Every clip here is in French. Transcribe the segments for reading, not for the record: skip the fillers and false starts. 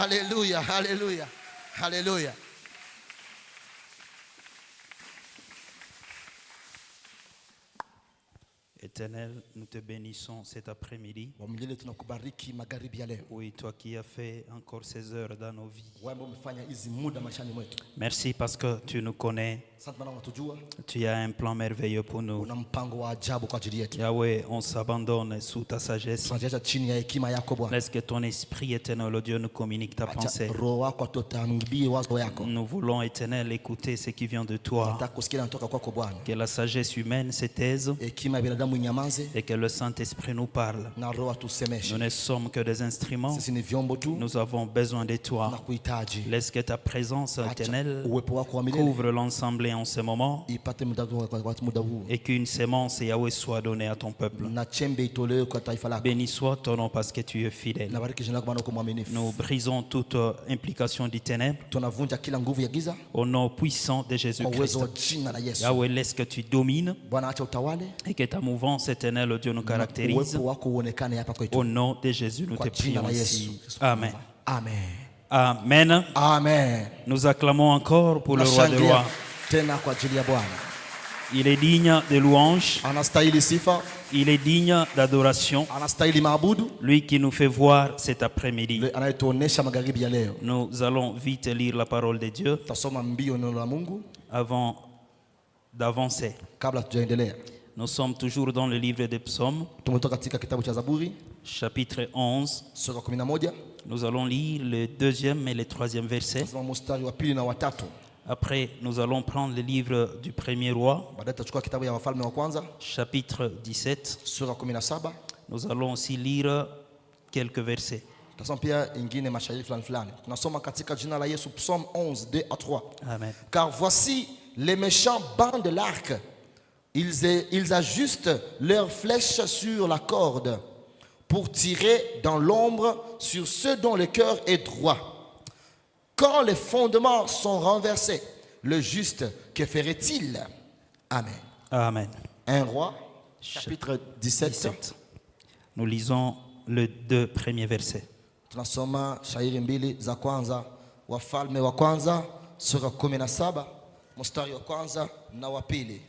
Alléluia, alléluia, alléluia. Éternel, nous te bénissons cet après-midi. Wa milele tunakubariki magharibi ya leo. Oui, toi qui as fait encore ces heures dans nos vies. Wewe ambao umefanya hizi muda maishani mwetu. Merci parce que tu nous connais. Asante maana unatujua. Tu as un plan merveilleux pour nous. Una mpango wa ajabu kwa ajili yetu. Yahweh, on s'abandonne sous ta sagesse. Tunajiacha chini ya hekima yako Bwana. Laisse que ton esprit éternel, oh Dieu, nous communique ta pensée. Roho wako atuambie wazo yako. Nous voulons, éternel, écouter ce qui vient de toi. Nataka kusikia kutoka kwako Bwana. Que la sagesse humaine se taise Hekima ya binadamu inyamaze et que le Saint-Esprit nous parle. na Roho atusemeshe. Nous ne sommes que des instruments. Sisi ni vyombo tu. Nous avons besoin de toi. Tunakuhitaji. Laisse que ta présence éternelle Uwepo wako wa milele couvre l'ensemble en ce moment ipate muda huu. et qu'une sémence Yahweh soit donnée à ton peuple. Na chembe itolewe kwa taifa lako. Béni soit ton nom parce que tu es fidèle. Nabariki jina lako Bwana uko mwaminifu. Nous brisons toute implication du ténèbre Tunavunja kila nguvu ya giza au nom puissant de kwa Jésus-Christ. uwezo wa jina la Yesu. Yahweh, laisse que tu domines Bwana acha utawale. et que ta mouvance éternelle, oh Dieu, nous caractérise. Uwepo wako uonekane hapa kwetu. Au nom de Jésus, nous te Kwa jina prions la Yesu. ici. Amen. Amen. Amen. Amen. Nous acclamons encore pour le roi des Nashangilia rois. tena kwa ajili ya Bwana. Il est digne de louange. Anastahili sifa, Il est digne d'adoration. anastahili maabudu. Lui qui nous fait voir cet après-midi. Yule anayetuonesha magharibi ya leo. Nous allons vite lire la parole de Dieu Tutasoma mbio neno la Mungu avant d'avancer. kabla tujaendelea. Nous sommes toujours dans le livre des psaumes, Tumetoka katika kitabu cha Zaburi chapitre 11. sura 11. Nous allons lire le deuxième et le troisième verset. Tunasoma mstari wa pili na wa tatu. Après, nous allons prendre le livre du premier roi, Baadaye tutachukua kitabu ya Wafalme wa kwanza chapitre 17. sura 17. Nous allons aussi lire quelques versets. Tutasoma pia ingine mashairi fulani fulani. Tunasoma katika jina la Yesu Psaume 11 2 à 3. Amen. Car voici les méchants bandent l'arc. Ils ajustent leurs flèches sur la corde pour tirer dans l'ombre sur ceux dont le cœur est droit. Quand les fondements sont renversés, le juste, que ferait-il? Amen. Amen. 1 Roi, chapitre 17. Nous lisons les deux premiers versets. Tunasoma shairi mbili za kwanza. Wafalme wa kwanza sura 17 mstari wa kwanza na wa pili.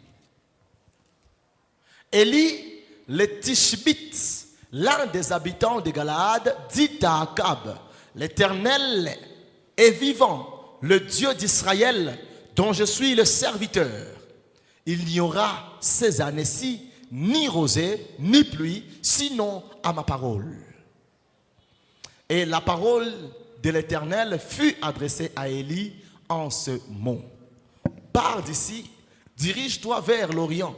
Élie le Tishbite, l'un des habitants de Galaad, dit à Akab: l'Éternel est vivant, le Dieu d'Israël, dont je suis le serviteur. Il n'y aura ces années-ci ni rosée ni pluie, sinon à ma parole. Et la parole de l'Éternel fut adressée à Élie en ce mot: pars d'ici, dirige-toi vers l'Orient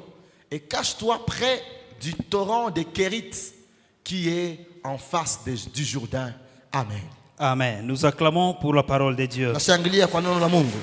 et cache-toi près du torrent de Kérit qui est en face du Jourdain. Amen. Amen. Nous acclamons pour la parole de Dieu. Nashangilia kwa neno la Mungu.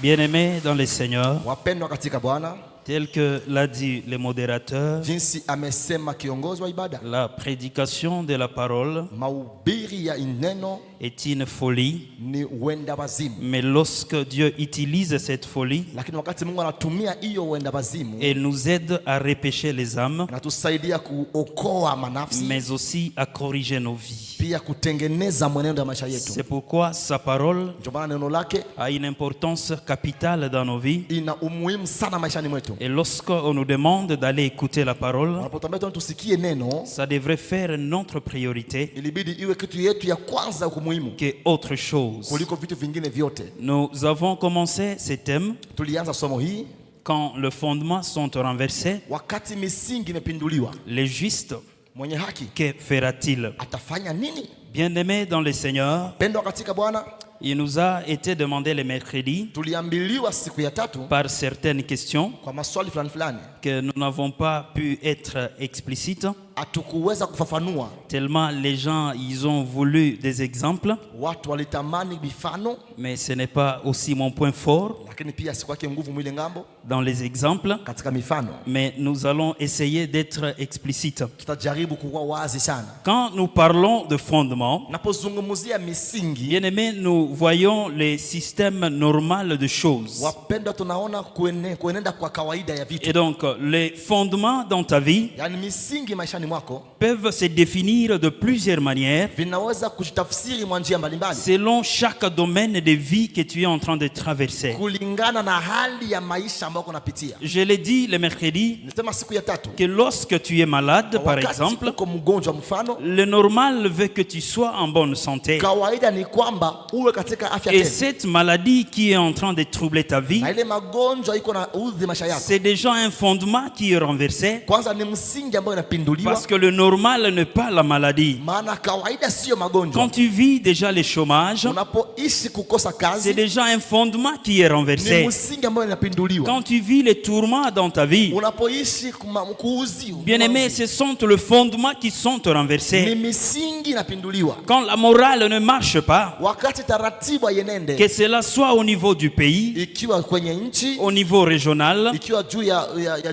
Bien-aimés dans le Seigneur, Wapendwa katika Bwana, tel que l'a dit le modérateur, jinsi amesema kiongozi wa ibada, la prédication de la parole mahubiri ya neno est une folie, ni uenda wazimu. mais lorsque Dieu utilise cette folie, Lakini wakati Mungu anatumia hiyo uenda wazimu, elle nous aide à repêcher les âmes, anatusaidia kuokoa manafsi, mais aussi à corriger nos vies. pia kutengeneza mwenendo wa maisha yetu. C'est pourquoi sa parole Ndio maana neno lake a une importance capitale dans nos vies. ina umuhimu sana maishani mwetu. Et lorsqu'on nous demande d'aller écouter la parole, Wanapotuambia tusikie neno, ça devrait faire notre priorité ilibidi iwe kitu yetu ya kwanza kumuhimu que autre chose. kuliko vitu vingine vyote. Nous avons commencé ce thème Tulianza somo hii quand les fondements sont renversés. wakati misingi imepinduliwa. Le juste, Mwenye haki que fera-t-il? atafanya nini? Bien-aimés dans le Seigneur, Pendwa katika Bwana, il nous a été demandé le mercredi tuliambiliwa siku ya tatu par certaines questions kwa maswali fulani fulani, que nous n'avons pas pu être explicites, hatukuweza kufafanua. tellement les gens ils ont voulu des exemples, Watu walitamani mifano, mais ce n'est pas aussi mon point fort lakini pia sikuwake nguvu mwile ngambo dans les exemples, katika mifano. mais nous allons essayer d'être explicites. Tutajaribu kuwa wazi sana. Quand nous parlons de fondement, Napozungumzia misingi, bien-aimés, nous voyons le système normal de choses. wapendwa, tunaona kuenenda kwa kawaida ya vitu. Et donc, les fondements dans ta vie, Yani misingi maishani maishani mwako peuvent se définir de plusieurs manières vinaweza kujitafsiri mwa njia mbalimbali selon chaque domaine de vie que tu es en train de traverser. kulingana na hali ya maisha ambayo unapitia. Je l'ai dit le mercredi Nisema siku ya tatu, que lorsque tu es malade, par wakati exemple, uko mgonjwa, mfano le normal veut que tu sois en bonne santé. kawaida ni kwamba uwe katika afya Et tele, cette maladie qui est en train de troubler ta vie, na ile magonjwa iko na udhi maisha yako, c'est déjà un fondement qui est renversé. kwanza ni msingi ambao inapinduliwa, Parce que le normal n'est pas la maladie. maana kawaida sio Quand magonjwa. tu vis déjà le chômage, Unapoishi kukosa c'est kazi déjà un fondement qui est ni renversé. msingi ambao inapinduliwa. Quand tu vis les tourments dans ta vie, Unapoishi kuuziwa, bien-aimés, ce sont les fondements qui sont ni renversés. misingi inapinduliwa. Quand la morale ne marche pas, Wakati taratibu yenende, que cela soit au niveau du pays, ikiwa kwenye nchi, au niveau régional, ikiwa juu ya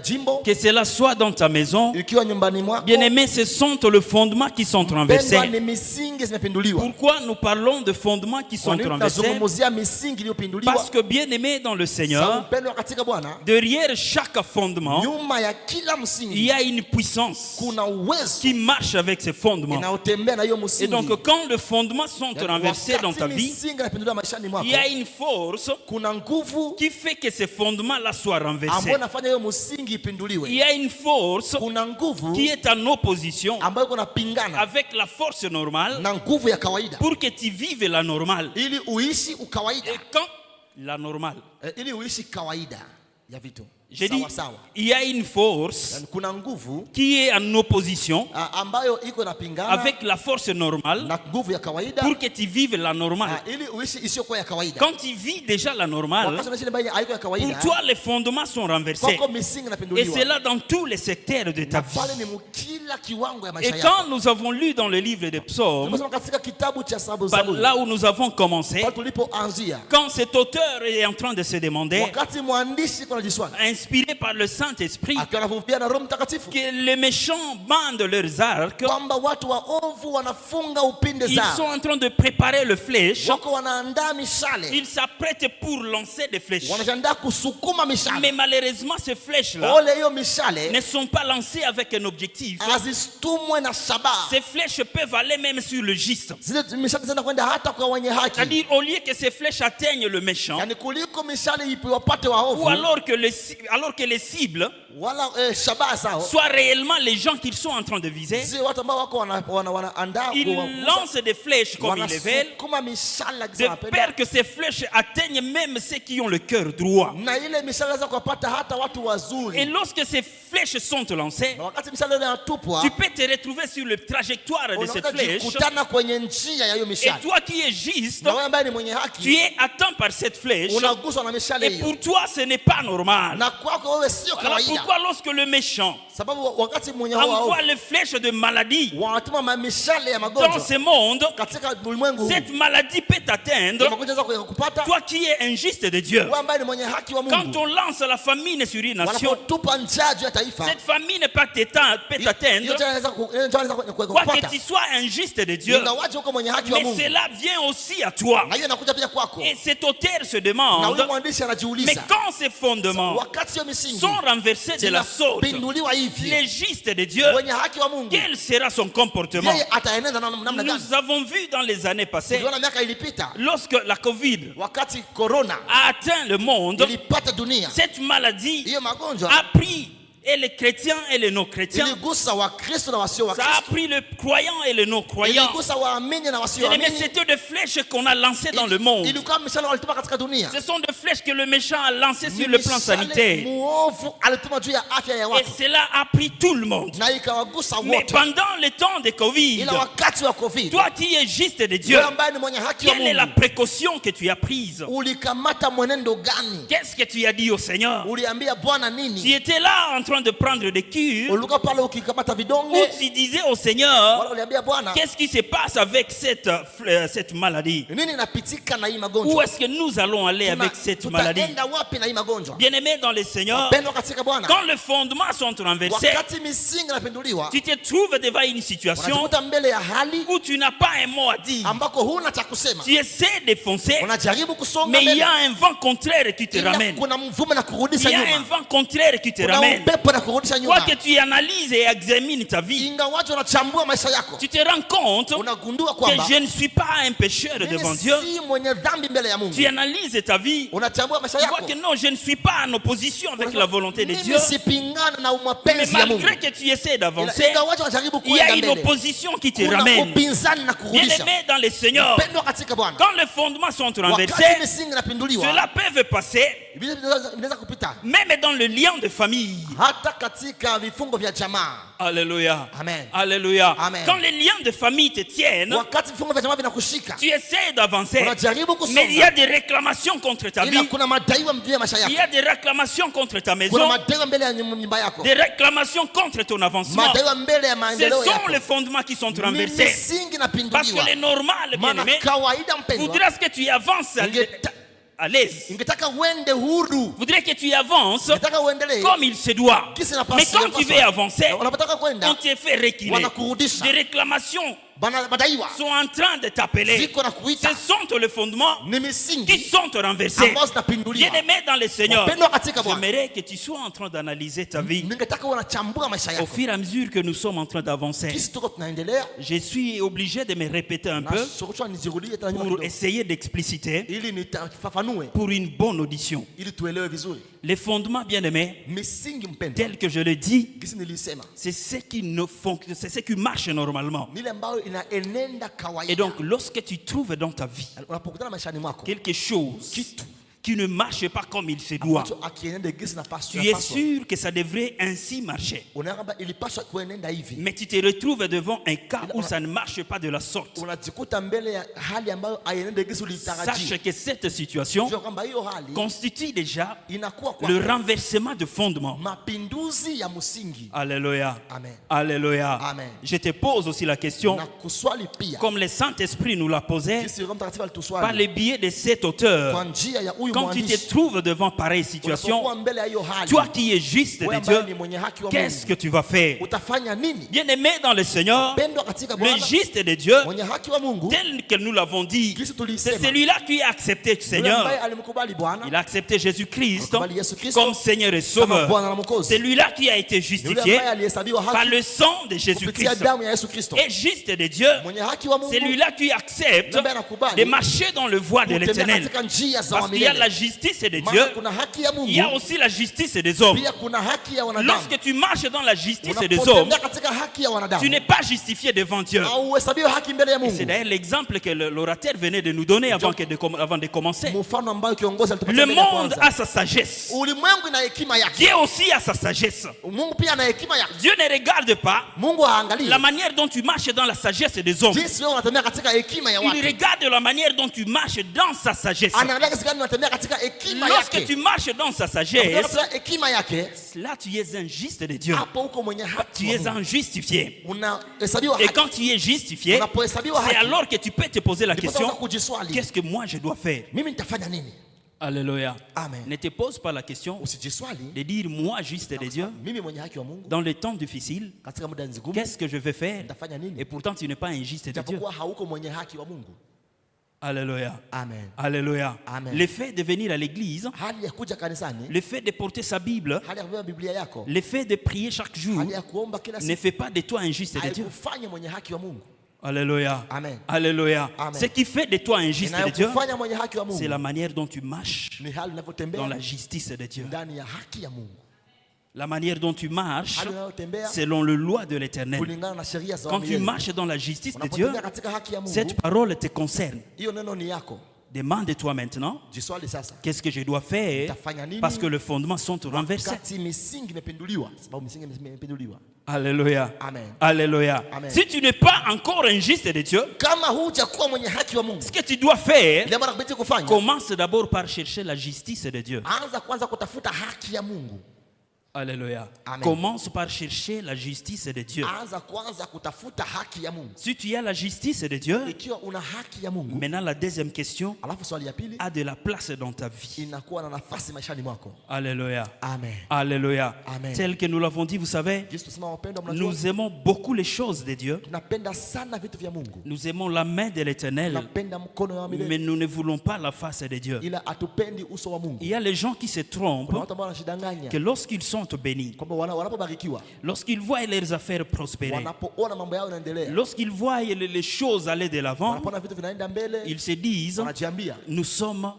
jimbo, que cela soit dans ta maison, ikiwa nyumbani mwako, bien-aimés, ce sont les fondements qui sont pendwa renversés. ni misingi zimepinduliwa. Pourquoi nous parlons de fondements qui sont Kwa nini renversés? tunazungumzia misingi iliyopinduliwa? Parce que bien-aimés dans le Sababu Seigneur, mpendwa katika Bwana, derrière chaque fondement, nyuma ya kila il msingi y a une puissance kuna uwezo qui marche avec ces fondements. inaotembea na hiyo Et msingi. donc, quand les fondements sont Yani renversés dans ta wakati vie, misingi inapinduliwa maishani mwako, il y a une force kuna nguvu qui fait que ces fondements-là soient renversés. ambayo inafanya hiyo msingi Il ipinduliwe. y a une force Kuna nguvu qui est en opposition ambayo kunapingana avec la force normale na nguvu ya kawaida pour que tu vives la normale. ili uishi ukawaida, Et quand la normale, ili uishi kawaida ya vitu j'ai dit, sawa sawa. il y a une force Yani kuna nguvu qui est en opposition ambayo iko napingana avec la force normale na nguvu ya kawaida pour que tu vives la normale. ili uishi isiyokuwa ya kawaida. Quand tu vis déjà la normale, Wakati unaishi ambayo haiko ya pour kawaida, toi les fondements sont renversés. kwako misingi Et inapinduliwa. c'est là dans tous les secteurs de ta Na vie. pale ni kila kiwango ya Et maisha quand yako. nous avons lu dans le livre des psaumes, Tunasoma katika kitabu cha par Zaburi, là où nous avons commencé, pale tulipoanzia, quand cet auteur est en train de se demander, wakati mwandishi kuna jiswali inspiré par le Saint-Esprit, akiwa anavumbia na Roho Mtakatifu que les méchants bandent leurs arcs, kwamba watu waovu wanafunga upinde ils sont zao, en train de préparer le flèche, wako wanaandaa mishale, ils s'apprêtent pour lancer des flèches. wanajiandaa kusukuma Mais mishale. malheureusement, ces flèches-là Ole hiyo mishale ne sont pas lancées avec un objectif. hazistumwe na shabaha. Ces flèches peuvent aller même sur le juste. Zile mishale zinaenda kwenda hata kwa wenye haki, C'est-à-dire, au lieu que ces flèches atteignent le méchant, yani kuliko mishale ipiwapate ou waovu, alors que les cibles wala shabaha zao soient réellement les gens qu'ils sont en train de viser, sio watu ambao wako wanaandaa ils lancent des flèches comme ils les veulent, wanasukuma mishale de akisema wanapenda. peur que ces flèches atteignent même ceux qui ont le cœur droit. Na ile mishale za kuwapata hata watu Et wazuri. lorsque ces flèches sont lancées, Na wakati mishale ile inatupwa, tu peux te retrouver sur la trajectoire de cette unaweza flèche. jikutana kwenye njia ya hiyo Et mishale. toi qui es juste, Na wewe ambaye ni mwenye tu haki es atteint par cette flèche. unaguswa na mishale Et hiyo. pour toi, ce n'est pas normal. Na kwako wewe sio Alors kawaida. pourquoi lorsque le méchant Sababu wakati mwenye hao envoie les flèches de maladie wanatuma mishale ya dans magonjwa ce monde, katika ulimwengu huu, cette maladie peut t'atteindre, magonjwa yako kupata toi qui es injuste de Dieu. wewe ambaye ni mwenye haki wa Quand Mungu. on lance la famine sur une nation, Wanapotupa njaa juu ya taifa, cette famine peut t'atteindre, hiyo njaa inaweza quoique kupata. tu sois injuste de Dieu. Ingawaje uko mwenye haki wa Mais Mungu. cela vient aussi à toi. Na hiyo inakuja pia kwako. Et cet auteur se Na demande, huyo mwandishi mais anajiuliza, quand ces fondements wakati hiyo misingi sont renversés de la sorte, zinapinduliwa hivi, les justes de Dieu, mwenye haki wa Mungu quel sera son comportement? yeye ataenenda namna gani? Nous avons vu dans les années passées, Tuliona miaka ilipita lorsque la Covid wakati corona a atteint le monde, ilipata dunia, cette maladie hiyo magonjwa a pris et les chrétiens et les non-chrétiens, iligusa Wakristo na wasio ça a Wakristo, pris les croyants et les non-croyants. iligusa waamini na Mais wasioamini. c'était des flèches qu'on a lancées dans le monde. Ilikuwa mishale walitupa katika dunia, Ce sont des flèches que le méchant a lancées Ni sur le plan mishale sanitaire. muovu alituma juu ya afya ya Et watu cela a pris tout le monde. na ikawagusa Mais wote. pendant le temps de Covid, Ila wakati wa Covid, toi qui es juste de Dieu, wewe ambaye ni mwenye haki wa quelle est la Mungu, précaution que tu as prise? ulikamata mwenendo gani? Qu'est-ce que tu as dit au Seigneur? Uliambia Bwana Tu nini? étais là en train de prendre des cures, Ulikuwa pale ukikamata où vidonge, tu disais au Seigneur, wala uliambia Bwana qu'est-ce qui se passe avec cette maladie? nini inapitika na hii Où magonjwa? est-ce que nous allons aller avec cette maladie? Tutaenda wapi na hii magonjwa? Bien-aimé dans le Seigneur, Pendwa katika Bwana, quand les fondements sont renversés, wakati misingi inapinduliwa, tu te trouves devant une situation unajikuta mbele ya hali où tu n'as pas un mot à dire. ambako huna cha kusema, Tu essaies de foncer, unajaribu kusonga mais il y mbele, a un vent contraire qui te ila ramène. kuna mvume na Il kurudisha y a un nyuma, vent contraire qui te kuna ramène. upepo kwenda kurudisha Quoi nyuma. que tu analyses et examines ta vie, Ingawaje unachambua maisha yako, tu te rends compte unagundua que kwamba je ne suis pas un pécheur devant mimi Dieu. si mwenye dhambi mbele ya Mungu. Tu analyses ta vie, Unachambua maisha tu vois yako, que non, je ne suis pas en opposition avec la volonté de Dieu. mimi sipingana na Mais mapenzi ya Mungu. malgré que tu essaies d'avancer, Ingawaje unajaribu il y a kuenda une mbele, opposition qui te kuna ramène. upinzani na kurudisha. Bien-aimés dans le Seigneur, Pendwa katika Bwana, quand les fondements sont wakati renversés, misingi inapinduliwa, cela peut passer inaweza kupita même dans le lien de famille. hata katika vifungo vya jamaa. Alléluia. Amen. Alléluia. Amen. Quand les liens de famille te tiennent, Wakati vifungo vya jamaa vinakushika, tu essaies d'avancer. unajaribu Mais il y a kusonga, des réclamations contre ta ila vie. kuna madaiwa juu ya maisha Il y yako, a des réclamations contre ta kuna maison. madaiwa mbele ya nyumba yako, Des réclamations contre ton avancement. madaiwa mbele ya Ce maendeleo sont yako. les fondements qui sont Ni renversés. misingi Parce que inapinduliwa. le normal, Maana bien-aimé, kawaida mpendwa, voudrait que tu avances à l'aise. ingetaka uende huru, Voudrait que tu avances ingetaka uendelee comme il se doit. kisi na Mais pasi quand tu veux avancer, unapotaka on kwenda te fait reculer. wanakurudisha, Des réclamations madaiwa sont en train de t'appeler. ziko na Ce kuita, sont les fondements ni qui misingi sont renversés. ambazo zinapinduliwa. Bien-aimé dans le Seigneur, Wapendwa katika Bwana, j'aimerais que tu sois en train d'analyser ta vie. ningetaka unachambua maisha Au yako fur et à mesure que nous sommes en train d'avancer, kisi tuko tunaendelea, je suis obligé de me répéter un na peu shughuli nizirudie tena nyuma pour kidogo, essayer d'expliciter ili nitafafanue, pour une bonne audition. ili tuelewe vizuri Les fondements, bien-aimés, misingi mpendwa, tels que je le dis, kisi nilisema c'est ce qui ne fonctionne, c'est ce qui marche normalement. nile ambayo inaenenda Et kawaida. donc, lorsque tu trouves dans ta vie Unapokutana maishani mwako quelque chose kitu qui ne marche pas comme il se doit, ambacho akienenda gisi na tu es sûr que ça devrait ainsi marcher. unaona kwamba ilipaswa kuenenda hivi, Mais tu te retrouves devant un cas où ça ne marche pas de la sorte. unajikuta mbele ya hali ambayo aienende gisi Sache ulitarajia. que cette situation Jua kwamba hiyo hali constitue déjà inakuwa kwa le renversement de fondement. mapinduzi ya msingi. Alléluia. Amen. Alléluia. Amen. Je te pose aussi la question, Na kuswali pia comme le Saint-Esprit nous l'a posé, jinsi Roho Mtakatifu par alituswali le biais de cet auteur. kwa njia ya huyu Quand tu te mwandishi. trouves devant pareille situation, Unapokuwa mbele ya hiyo hali, toi qui es juste wewe de ambaye Dieu, ni mwenye haki wa qu'est-ce Mungu, que tu vas faire? utafanya nini? Bien-aimé dans le Seigneur, Pendwa katika le Bwana, juste de Dieu, mwenye haki wa Mungu, tel que nous l'avons dit, Kisi c'est tulisema, celui-là qui a accepté le yule Seigneur. ambaye alimkubali Bwana, Il a accepté Jésus-Christ alikubali Yesu Kristo comme Seigneur et kama Sauveur. Bwana na Mwokozi. C'est lui-là qui a été Yule justifié ambaye alihesabiwa par haki le sang de kupitia Jésus-Christ. damu ya Yesu Kristo. Et juste de Dieu, Mwenye haki wa Mungu, c'est lui-là qui accepte ambaye anakubali de marcher dans le voie de kutembea l'éternel. katika njia za Parce qu'il y a la milele. justice de Dieu, Maana kuna haki ya il y a Mungu, aussi la justice des hommes. pia kuna haki ya wanadamu. Lorsque tu marches dans la justice des hommes, Unapotembea katika haki ya tu wanadamu, n'es pas justifié devant Dieu. hauhesabiwi haki mbele ya Et c'est Mungu. d'ailleurs l'exemple que l'orateur venait de nous donner avant de commencer. Mfano ambayo kiongozi alitupatia Le mbele ya monde kwanza. a sa sagesse. Ulimwengu ina hekima yake. Dieu aussi a sa sagesse. Mungu pia ana hekima yake. Dieu ne regarde pas Mungu haangalii la manière dont tu marches dans la sagesse des hommes. jinsi wewe unatembea katika hekima ya Il watu. regarde la manière dont tu marches dans sa sagesse. Anaangalia jinsi gani unatembea katika hekima Lorsque yake. tu marches dans sa Unatembea sagesse, katika hekima yake, là tu es un juste de Dieu. hapo uko mwenye haki Tu wa es Mungu. un justifié. Unahesabiwa Et haki. quand tu es justifié, Unapohesabiwa c'est haki, alors que tu peux te poser la ndipo question, unaweza kujiswali, qu'est-ce que moi je dois faire? mimi nitafanya nini? Alléluia. Amen. Ne te pose pas la question Usijiswali, de dire moi juste de Dieu, mimi mwenye haki wa Mungu dans les temps difficiles, katika muda nzigumu qu'est-ce que je vais faire? nitafanya nini? Et pourtant tu n'es pas un juste de Dieu. Japokuwa hauko mwenye haki wa Mungu. Alléluia. Amen. Alléluia. Amen. Le fait de venir à l'église, Hali ya kuja kanisani, le fait de porter sa Bible, hali ya kubeba Biblia yako, le fait de prier chaque jour hali ya kuomba kila ne siku, fait pas de toi un juste de Dieu. haikufanya mwenye haki wa Mungu. Alléluia. Amen. Alléluia. Amen. Ce qui fait de toi un juste de Dieu, Inayokufanya mwenye haki wa c'est Mungu la manière dont tu marches ni hali dans unavyotembea la justice de Dieu. ndani ya haki ya Mungu, La manière dont tu marches hali unayotembea selon le loi de l'éternel. kulingana na sheria za Quand tu milele. marches dans la justice de Dieu, Unapotembea katika haki ya Mungu, cette parole te concerne. hiyo neno ni yako. Demande-toi maintenant, Jiswali sasa, qu'est-ce que je dois faire Utafanya nini? parce que les fondements sont renversés. wakati misingi imepinduliwa, sababu misingi imepinduliwa. Alléluia. Amen. Alléluia. Amen. Si tu n'es pas encore un juste de Dieu, Kama hujakuwa mwenye haki wa Mungu, ce que tu dois faire, ile maana kubidi kufanya, commence d'abord par chercher la justice de Dieu. anza kwanza kutafuta haki ya Mungu. Alléluia. Amen. Commence par chercher la justice de Dieu. Anza kwanza kutafuta haki ya Mungu. Si tu as la justice de Dieu, Ikiwa una haki ya Mungu, maintenant la deuxième question alafu swali ya pili a de la place dans ta vie. inakuwa na nafasi maishani mwako. Alléluia. Amen. Alléluia. Amen. Tel que nous l'avons dit, vous savez, Yesu tusema wapendwa, mnajua nous aimons beaucoup les choses de Dieu. tunapenda sana vitu vya Mungu. Nous aimons la main de l'Éternel, Tunapenda mkono wa mais milele, nous ne voulons pas la face de Dieu. ila hatupendi uso wa Mungu. Il y a les gens qui se Kuna trompent watu ambao wanashidanganya que lorsqu'ils sont sont bénis. kwamba wanapobarikiwa, Lorsqu'ils voient leurs affaires prospérer, wanapoona mambo yao yanaendelea, lorsqu'ils voient les choses aller de l'avant, wanapoona vitu vinaenda mbele, ils se disent, wanajiambia nous sommes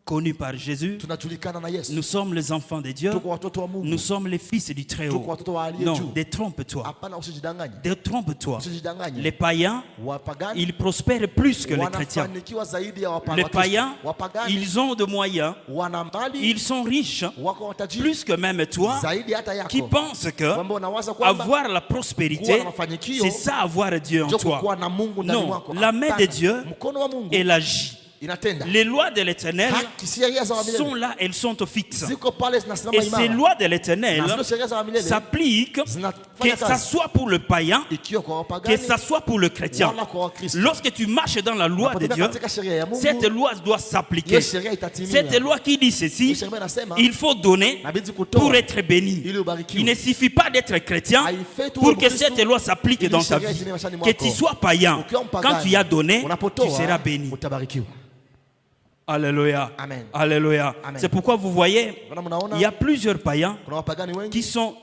connus par Jésus, tunajulikana na Yesu, nous sommes les enfants de Dieu, tuko watoto wa Mungu, nous sommes les fils du Très-Haut. tuko watoto wa aliye Non, juu. détrompe-toi. Hapana, usijidanganye, Détrompe-toi. usijidanganye. Les païens, Wapagani ils prospèrent plus que les chrétiens. wanafanikiwa zaidi ya Les païens, wapagani ils ont de moyens, wana mali, ils sont riches, wako watajiri plus que même toi, zaidi hata yako, qui pense que kwamba unawaza kwamba avoir la kuwa prospérité, na mafanikio c'est ça avoir Dieu en ndio toi. kuwa na Mungu ndani Non, mwako. la main de Hapana. Dieu, Mkono wa Mungu elle agit. inatenda. Les lois de l'Éternel Haki, sheria za wa milele sont là, elles sont fixes. ziko pale zinasimama Et ces imara, lois de l'Éternel na zile sheria za wa milele s'appliquent, que zinafanya ça kazi soit pour le païen, ikiwa kwa que wapagani ça soit pour le chrétien. wala kwa Wakristo. Lorsque tu marches dans la loi de Unapotembea Dieu, katika sheria ya Mungu, cette loi doit s'appliquer. hiyo sheria itatimia. Cette loi qui dit ceci, Hiyo sheria inasema il faut donner inabidi kutoa pour être béni. ili ubarikiwe. Il ne suffit pas d'être chrétien Haifai tu pour uwe que Mkristo cette loi s'applique ili dans ta sheria vie. itimie maishani Que mwako. tu sois païen, Ukiwa mpagani, quand tu as donné, tu unapotoa, seras béni. utabarikiwa. Alléluia. Amen. Alléluia. Amen. C'est pourquoi vous voyez, Wana mnaona il y a plusieurs païens kuna wapagani qui wengi sont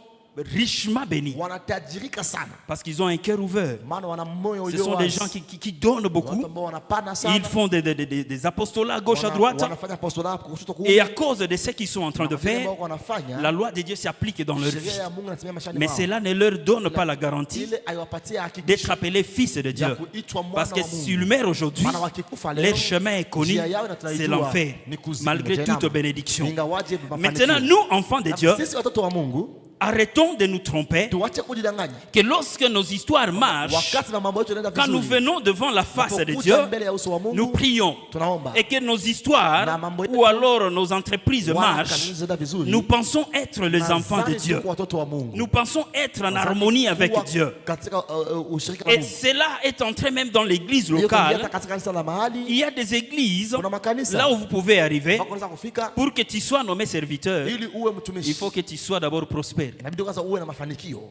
richement bénis wanatajirika sana, parce qu'ils ont un cœur ouvert. maana wana moyo Ce ulio sont des wazi. gens qui donnent beaucoup. Watu ambao wanapana sana, Ils font des apostolats à gauche à droite. wanafanya apostola kushoto kuume. Et à cause de ce qu'ils sont en train de Na vile faire, ambao wanafanya, la loi de Dieu s'applique dans leur vie. sheria ya Mungu inatimia maishani Mais mwao. cela ne leur donne pas la garantie Ile aiwapatie hakikisho d'être appelés fils de ya Dieu. kuitwa mwana Parce que wa Mungu. s'ils meurent aujourd'hui, Maana wakikufa leo, leur chemin est connu, njia yao na tunaijua, c'est l'enfer, ni kuzimu, malgré jehanamu. toute bénédiction. Ingawaje mafanikio. Maintenant, nous, enfants de Na Dieu, sisi watoto wa Mungu arrêtons de nous tromper tuache kujidanganya. que lorsque nos histoires marchent, Wakati na mambo yetu yanaenda quand nous vizuri, venons devant la face de tunapokuja Dieu, mbele ya uso wa Mungu, nous prions. tunaomba. Et que nos histoires Na mambo yetu, ou alors nos entreprises wala marchent, kanuni zinaenda vizuri, nous pensons être les enfants de nadhani Dieu. tuko watoto wa Mungu. Nous pensons être en Nadhani harmonie avec kuwa Dieu. katika ushirika na Et Mungu. cela est entré même dans l'église Hiyo kuingia locale. katika kanisa la mahali, Il y a des églises kuna makanisa là où vous pouvez arriver. ambako unaweza kufika Pour que tu sois nommé serviteur, ili uwe il mtumishi. faut que tu sois d'abord prospère. Inabidi kwanza uwe na mafanikio.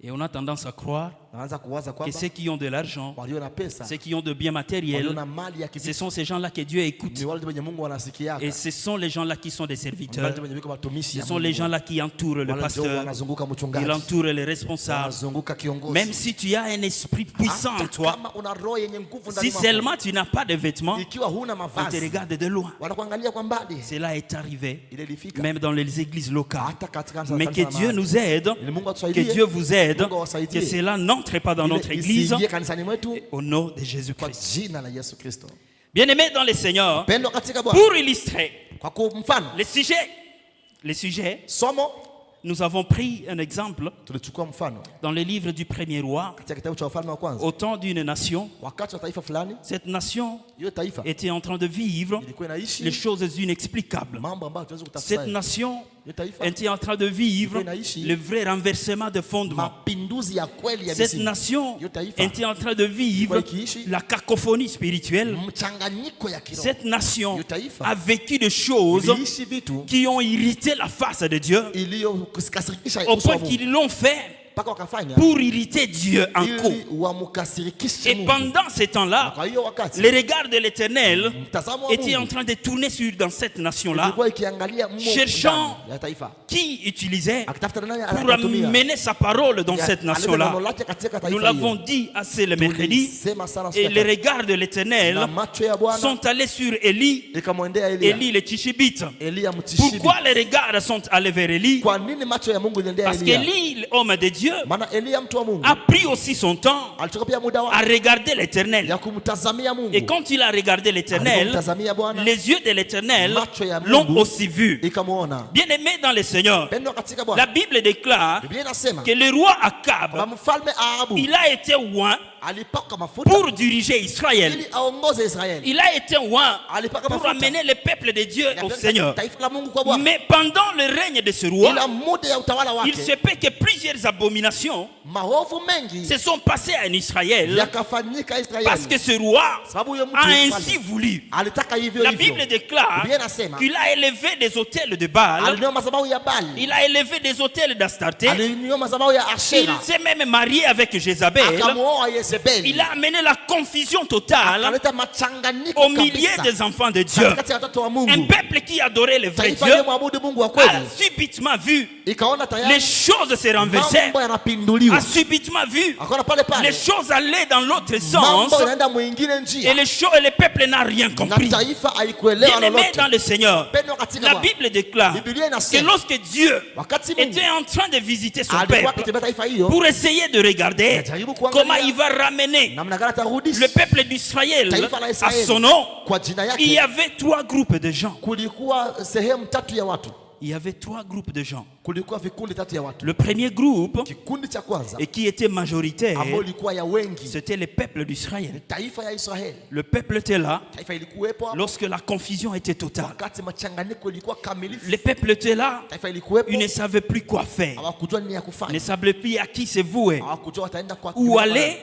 Et on a tendance à croire Naanza kuwaza que kwamba ceux qui ont de l'argent, walio na pesa, ceux qui ont de biens walio matériels, na mali ya ce kibichi, sont ces gens-là que Dieu écoute. ni wale wenye Mungu wanasikiaka. Et ce sont les gens-là qui sont des Ni serviteurs. wale wenye wiko watumishi Ce ya sont Mungu. les gens-là qui entourent le Wale ndio pasteur, wanazunguka ils mchungaji, entourent les responsables. wanazunguka kiongozi. Même si tu as un esprit puissant en Hata toi, kama una roho yenye nguvu si ndani mwako, seulement tu n'as pas de vêtements, ikiwa huna on te mavazi, regarde de loin. wanakuangalia kwa mbali. Cela est arrivé Ile ilifika même dans les églises locales. hata katika kanisa Mais la que mahali. Dieu nous aide, Ili Mungu que atusaidie, Dieu vous aide, Mungu awasaidie. que cela n'entre pas dans Ile notre église isiingie kanisani mwetu au nom de kwa Jésus-Christ. jina la Yesu Kristo. Bien-aimés dans le Seigneur, Pendwa katika Bwana, pour illustrer kwa mfano les sujets, somo, nous avons pris un exemple tulichukua mfano dans le livre du premier roi. katika kitabu cha Wafalme wa kwanza. Au temps d'une nation, Wakati wa taifa fulani, cette nation hiyo taifa était en train de vivre ilikuwa les inaishi choses inexplicables. mambo ambayo tunaweza Cette kutafsiri. nation Hiyo taifa était en train de vivre le vrai renversement de fondement. mapinduzi ya kweli ya Cette misingi. nation Hiyo taifa était en train de vivre la cacophonie spirituelle. mchanganyiko ya kiroho. Cette nation Hiyo taifa a vécu des choses iliishi vitu qui ont irrité la face de Dieu iliyokasirikisha au uso wa point Mungu, qu'ils l'ont fait mpaka wakafanya pour irriter Dieu en ili coup. wamkasirikishe Et Mungu. pendant ce temps-là, Kwa hiyo wakati les regards de l'Éternel mtazamo wa étaient en Mungu train de tourner dans cette nation-là, ilikuwa ikiangalia mmo cherchant ndani ya taifa, qui utilisait akitafuta nani pour atatumia mener sa parole dans ya cette alete nation-là. neno lake katika taifa Nous hiyo. l'avons dit assez le mercredi. Tulisema sana Et siku les ya regards de l'Éternel na macho ya Bwana sont allés sur Élie, ikamwendea Elia. Élie le Tishibite. Elia Mtishibi. Pourquoi les regards sont allés vers Élie? Kwa nini macho ya Mungu iliendea Parce Elia? qu'Élie, l'homme de Dieu, Maana Elia mtu wa Mungu a pris aussi son temps alichukua pia muda à wake regarder l'Éternel. ya kumtazamia Mungu. Et quand il a regardé l'Éternel, Alipomtazamia Bwana, les yeux de l'Éternel macho ya l'ont Mungu aussi vu. ikamuona. Bien-aimé dans le Seigneur, Pendwa katika la Bwana, Bible déclare Biblia inasema que le roi kwamba Akab, mfalme Ahabu il a été oint alipaka mafuta pour diriger Israël. ili aongoze Israeli. Il a été oint Alipaka pour mafuta amener le peuple de Dieu au ya Seigneur. taifa la Mungu kwa Bwana. Mais pendant le règne de ce roi, Ila muda ya utawala il wake se peut que plusieurs abominations maovu mengi se sont passés en Israël yakafanyika Israeli parce que ce roi sababu huyo mtu a mfalme ainsi voulu. alitaka hivyo La hivyo. Bible déclare Biblia inasema qu'il a élevé des autels de Baal, alinyoa madhabahu ya Baali, il a élevé des autels d'Astarté, alinyoa madhabahu ya il Ashera, s'est même marié avec Jézabel, akamwoa Yezebeli, il a amené la confusion totale akaleta machanganyiko au milieu kabisa des enfants de Dieu. katikati ya watoto wa Un Mungu. peuple qui adorait le vrai Taifa Dieu iliyomwabudu Mungu wa a kweli subitement vu ikaona les tayari choses se renverser, mambo yanapinduliwa, a subitement vu akaona pale les pale choses aller dans l'autre sens, mambo yanaenda mwingine et njia, le peuple n'a rien na compris. taifa haikuelewa Bien-aimé lolote. dans le Seigneur, Pendwa katika la Bwana. Bible déclare Biblia que inasema lorsque Dieu wakati Mungu était en train de visiter son alikuwa peuple akitembea taifa hiyo pour essayer de regarder Anajaribu kuangalia comment il va ramener namna gani atarudisha le peuple d'Israël taifa la à Israeli son nom, kwa jina il y yake, avait trois groupes de gens. kulikuwa sehemu tatu ya watu, Il y avait trois groupes de gens. kulikuwa vikundi tatu ya watu. Le premier groupe, Kikundi cha kwanza et qui était majoritaire, ambao ilikuwa ya wengi, c'était le peuple d'Israël. taifa ya Israeli. Le peuple était là Taifa ilikuwepo hapo lorsque la confusion était totale. wakati machanganyiko ilikuwa kamilifu. Le peuple était là, Taifa ilikuwepo, ils ne savaient plus quoi faire, hawakujua nini ya ils ne kufanya, savaient plus à qui se vouer, hawakujua wataenda kwa où aller,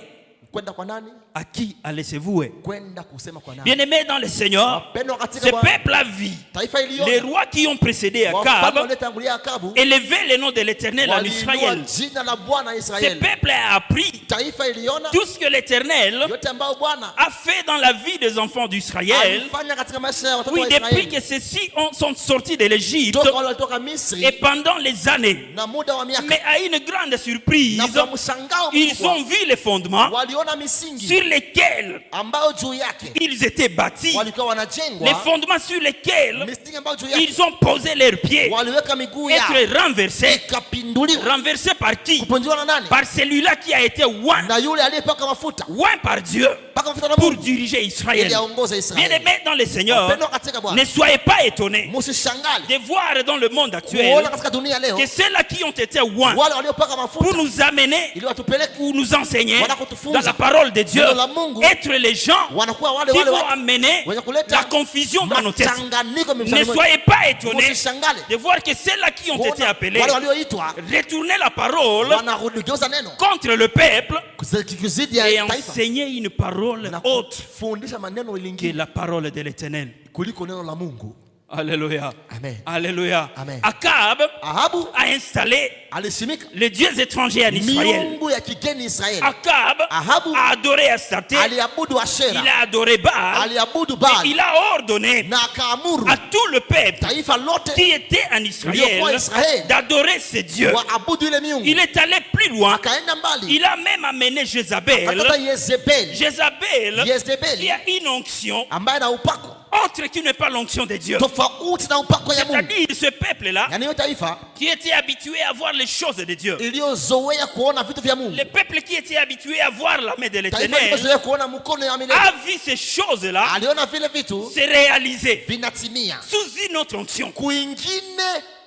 kwenda kwa nani, à qui aller se vouer. kwenda kusema kwa nani. Bien-aimé dans le Seigneur, Pendwa ce katika Bwana, peuple a vu taifa les iliona rois qui ont précédé wafalme Akab waliotangulia Akabu élever le nom de l'Éternel en waliinua Israël. jina la Bwana Ce Israeli. peuple a appris Taifa iliona tout ce que l'Éternel yote ambayo Bwana a fait dans la vie des enfants d'Israël. alifanya katika maisha ya watoto Oui, wa depuis Israeli que ceux-ci sont sortis de l'Égypte toka wale walitoka et Misri pendant les années. na muda wa miaka, Mais à une grande surprise, na kwa mshangao ils mkubwa ont vu les fondements waliona misingi sur lesquels ambayo juu yake ils étaient bâtis, walikuwa les wanajengwa, fondements sur lesquels misingi ambayo juu yake ils ont posé leurs pieds, waliweka miguu yao être renversés. ikapinduliwa. Renversés par qui? Kupunjiwa na nani? Par celui-là qui a été oint Na yule aliyepaka mafuta, par Dieu paka mafuta na pour Mungu diriger Israël. ili aongoze Israeli. Bien-aimés dans le Seigneur, Wapendwa katika Bwana, ne soyez pas étonnés msishangale de voir dans le monde actuel kuona katika dunia leo que ceux-là qui ont été oints wale waliopaka pour mafuta nous amener, ili watupeleke pour nous enseigner wanakutufunza dans la parole de Dieu, neno la Mungu, être les gens wanakuwa wale qui wale vont watu amener wenye kuleta la confusion dans nos têtes. machanganyiko Ne mifano. soyez pas étonnés Msishangale de voir que ceux-là qui ont été kuona appelés wale walioitwa retourner la parole wanarudigeuza neno contre le peuple kuzidi et ya taifa enseigner une parole na autre kufundisha maneno que lingine la parole de l'Éternel. kuliko neno la Mungu. Alléluia. Amen. Alléluia. Amen. Akab Ahabu a installé alisimika les dieux étrangers en Israël. miungu ya kigeni Israeli, Akab Ahabu a adoré Astarté, aliabudu il Ashera, a adoré Baal, aliabudu et Baali il a ordonné na akaamuru à tout le peuple taifa lote qui était en Iliokuwa Israël Israeli d'adorer ces dieux. waabudu ile miungu. Il est allé plus loin. Akaenda mbali, Il a même amené Jézabel. akatata Yezebeli, Jézabel qui Yezebeli a une onction ambaye na upako autre qui n'est pas l'onction de Dieu. tofauti na upako ya Mungu. C'est-à-dire ce peuple-là Yani hiyo taifa qui était habitué à voir les choses de Dieu. iliyozoea kuona vitu vya Mungu, Le peuple qui était habitué à voir la main de taifa l'Éternel iliyozoea kuona mkono ya milele, a vu ces choses-là aliona vile vitu se réaliser vinatimia sous une autre onction. kuingine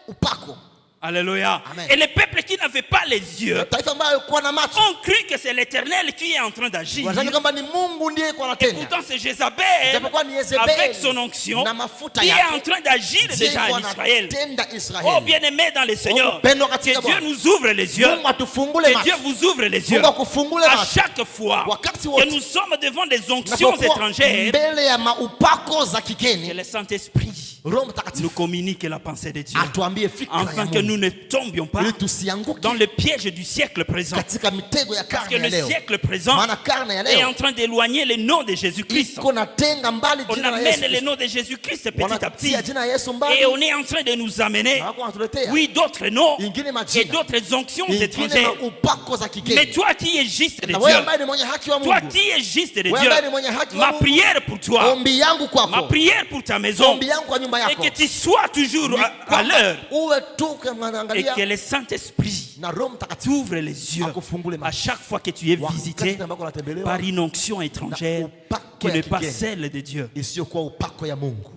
upako. Alléluia. Amen. Et les peuples qui n'avaient pas les yeux Taifa ambayo kuwa na macho ont cru que c'est l'Éternel qui est en train d'agir. wanadhani kwamba ni Mungu ndiye kwa Et anatenda, pourtant c'est Jézabel japokuwa ni Yezebeli avec son onction na mafuta qui est yake en train d'agir ndiye déjà kwa en Israël. anatenda Oh Israeli. bien-aimés dans le Seigneur, mpendwa que katika Dieu Bwana, nous ouvre les yeux, Mungu atufungule que macho, Dieu vous ouvre les yeux Mungu akufungule à macho chaque fois wakati que wote nous sommes devant des onctions tunapokuwa étrangères, mbele ya maupako za que kigeni. le Saint-Esprit Roho nous Mtakatifu communique la pensée de Dieu, atuambie fikra ya afin que Mungu nous ne tombions pas ili tusianguke dans le piège du siècle présent. katika mitego ya Parce que karne ya le leo, siècle présent maana karne ya est leo en train d'éloigner le nom de Jésus-Christ. iko natenga mbali On jina la amène le Yesu, nom de Jésus-Christ petit à petit. wanatia jina ya Yesu mbali Et on est en train de nous amener, na wako wanatuletea oui, d'autres noms ingine et majina, d'autres onctions ingine étrangères. maupako za Mais kigeni. toi qui es juste de Na wewe Dieu, ambaye ni mwenye haki wa toi Mungu, qui es juste de wewe Dieu, ambaye ni mwenye haki wa ma Mungu, prière pour toi, ombi yangu ma kwako, prière pour ta maison, ombi yangu kwa nyumba et yako que tu sois toujours à kwamba l'heure uwe tu et ukiangalia que le Saint-Esprit na Roho Mtakatifu t'ouvre les yeux akufungule à macho chaque fois que tu es visité wakati ambako unatembelewa par une onction étrangère na upako qui ya n'est pas kigeni celle de Dieu. isiyokuwa upako ya Mungu.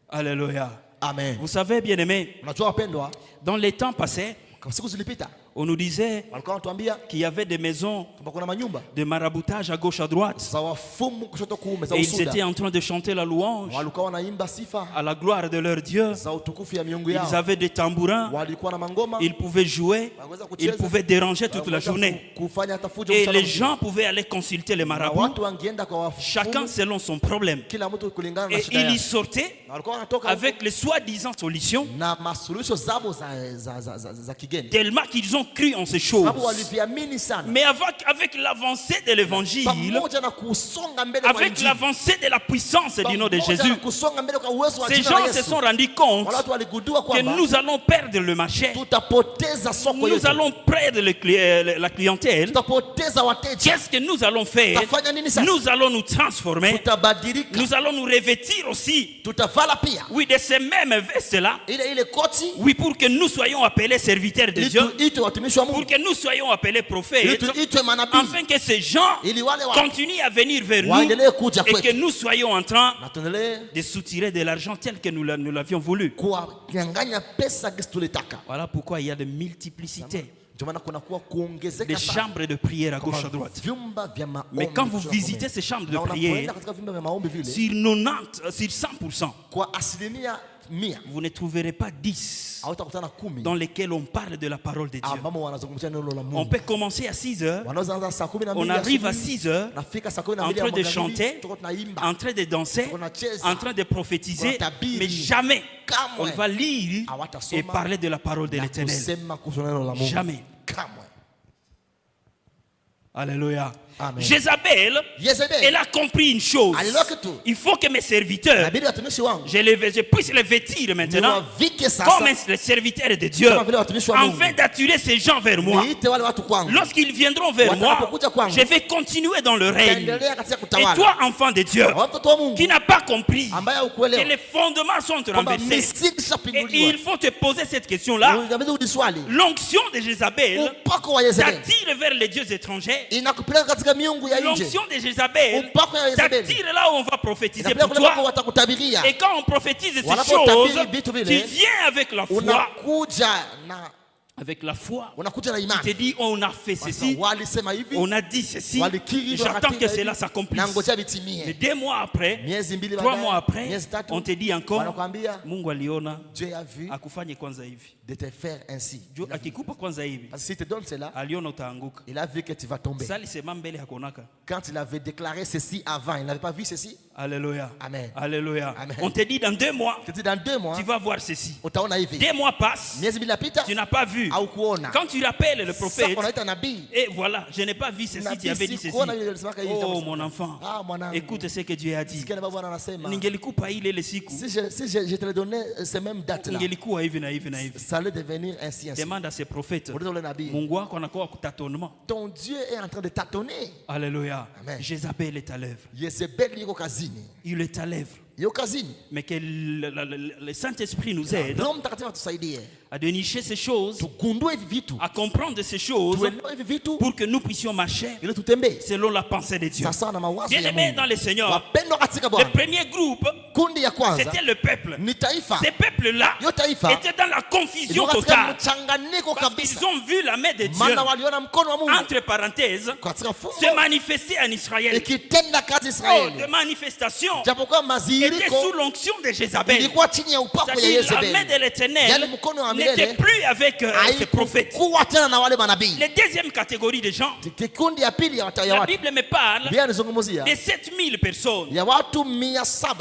Alléluia. Amen. Vous savez, bien-aimés, Unajua wapendwa, dans les temps passés, kwa siku zilipita On nous disait walikuwa wanatuambia qu'il y avait des maisons kwamba kuna manyumba de maraboutage à gauche à droite. za wafumu kushoto kuume za Et ils étaient usuda, en train de chanter la louange walikuwa wanaimba sifa à la gloire de leur Dieu. za utukufu ya miungu Ils yao, avaient des tambourins, walikuwa na mangoma, ils pouvaient jouer, wanaweza ils kucheza, pouvaient déranger toute la wanaweza journée. kufanya hata fujo Et mchana les mzima. gens pouvaient aller consulter les Na marabouts, watu wangeenda kwa chacun wafumu, selon son problème. kila mtu kulingana na Et shida ils y yake, sortaient na walikuwa wanatoka avec les soi-disant solutions, na masuluhisho zabo za kigeni, tellement qu'ils ont cru en ces choses. sababu waliviamini sana. Mais avec l'avancée de l'évangile, Pamoja na kusonga mbele kwa avec Injili, l'avancée de la puissance du nom de pamoja Jésus, na kusonga mbele kwa uwezo wa ces jina la gens se Yesu, sont rendus compte wale watu waligundua que kwamba nous allons perdre le marché, tutapoteza soko nous yetu, allons perdre la clientèle. tutapoteza wateja. Qu'est-ce que nous allons faire? Tutafanya nini sasa? Nous allons nous transformer, Tutabadilika, nous allons nous revêtir aussi, tutavala pia oui, de ces mêmes vestes-là, ile koti, oui, pour que nous soyons appelés serviteurs de ili Dieu, tuitwe watumishi wa pour Mungu, que nous soyons appelés ili prophètes, tuitwe manabii, afin que ces gens ili wale continuent à venir vers nous waendelee kuja et que kwetu, nous soyons en train na tuendelee de soutirer de l'argent tel que nous l'avions voulu. kunyang'anya pesa gisi tulitaka. Voilà pourquoi il y a de multiplicité Ndio maana kunakuwa kuongezeka des sana chambres de prière à gauche à kwa droite. vyumba vya maombi. Mais quand vous tunakomea. visitez ces chambres de Na unapoenda prière, katika vyumba vya maombi vile, sur 90, sur 100%, kwa asilimia 100 vous ne trouverez pas 10 hautakutana 10 dans lesquels on parle de la parole de Dieu. ambamo wanazungumzia neno la On Mungu. peut commencer à 6 heures, Wanaweza anza saa 12 on arrive à asubuhi, 6 heures, nafika saa en 12 train ya de magharibi, chanter, tuko tunaimba, en train de danser, tunacheza, en train de prophétiser, tunatabiri. mais jamais on Kamwe va lire hawatasoma et parler de la parole de na l'Éternel. kusema kuhusu neno la Mungu. Jamais. Kamwe. Alléluia. Amen. Jézabel, Yezebeli elle a compris une chose. alielewa kitu, Il faut que mes serviteurs, inabidi watumishi wangu je puisse les vêtir maintenant niwavike comme sasa les serviteurs de Dieu, kama vile watumishi wa Mungu, afin d'attirer ces gens vers moi. niite wale watu kwangu, Lorsqu'ils viendront vers moi, Watakapokuja kwangu, je vais continuer dans le règne. taendelea katika Et kutawala. toi, enfant de Dieu, Wa mtoto wa Mungu qui n'a pas compris ambaye que hukuelewa les fondements sont kwamba renversés, misingi et ishapinduliwa, il faut te poser cette question-là. unabidi udiswali, L'onction de Jézabel upako wa Yezebeli t'attire vers les dieux étrangers. inakupeleka katika miungu ya nje, L'onction de Jézabel upako ya Yezebeli t'attire là où on va prophétiser inapeleka pour kule ambako toi. watakutabiria, Et quand on prophétise ces Wanapotabiri choses, vitu vile, tu viens avec la foi. unakuja na Avec la foi. unakuja na Tu te imani. dis, on a fait Sasa ceci, walisema hivi, on a dit ceci, walikiri hivyo, j'attends que wakatenda cela hivi, s'accomplisse. na ngojea Mais vitimie. 2 mois après, Miezi mbili 3 mois baadaye, après, miezi tatu, on te dit encore, wanakwambia Mungu aliona Dieu a vu akufanye kwanza hivi. de te faire ainsi. Juu akikupa kwanza hivi, Parce que s'il te donne cela, aliona utaanguka. il a vu que tu vas tomber. Sasa alisema mbele hakonaka. Quand il avait déclaré ceci avant, il n'avait pas vu ceci. Alléluia. Amen. Alléluia. Amen. On te dit dans 2 mois, Je te dis dans 2 mois, tu vas voir ceci. utaona hivi. 2 mois passent, Miezi mbili inapita, tu n'as pas vu. au kuona. Quand tu rappelles le Sasa prophète, unaita nabii. et voilà, je n'ai pas vu ceci, tu avais dit Nabii ceci. sikuona yule alisema hivi. Oh mon enfant, Ah, mwanangu. écoute ce que Dieu a dit. Sikia na Bwana anasema. Ningelikupa ile le siku, Si je te le donnais ces mêmes dates là, ingelikuwa hivi na hivi na hivi. ça allait devenir ainsi. Demande à ces prophètes. Uliza ule nabii. Mungu wako anakuwa kutatonnement. Ton Dieu est en train de tâtonner. Alléluia. Amen. Jézabel est à l'œuvre. Yezebeli yuko kazini. Il est à l'œuvre. Yuko kazini. Mais que le Saint-Esprit nous aide Roho Mtakatifu atusaidie. à dénicher ces choses, Tugundue hivi vitu. à comprendre ces choses, Tuelewe hivi vitu pour que nous puissions marcher ili tutembee selon la pensée de Dieu. sasa na mawazo ya Bien-aimés dans Mungu. le Seigneur, Wapendwa katika le Bwana. premier groupe, Kundi ya kwanza c'était le peuple. ni taifa. Ces peuples-là Yo taifa étaient dans la confusion ilikuwa katika totale. mchanganyiko Parce kabisa. qu'ils ont vu la main de Dieu, Maana waliona mkono wa Mungu entre parenthèses, katika se fungu manifester en Israël. ikitenda kazi Oh, Israeli. de manifestations Japokuwa étaient sous maziriko l'onction de Jézabel. ilikuwa chini ya upako ya C'est-à-dire la main Yezebeli. de l'Éternel Yaani mkono wa n'était milele plus avec ces prophètes. haikuwa tena na wale manabii. La deuxième catégorie de gens, Kikundi ya pili ya la watu Bible me parle Biblia inazungumzia de 7000 personnes ya watu 700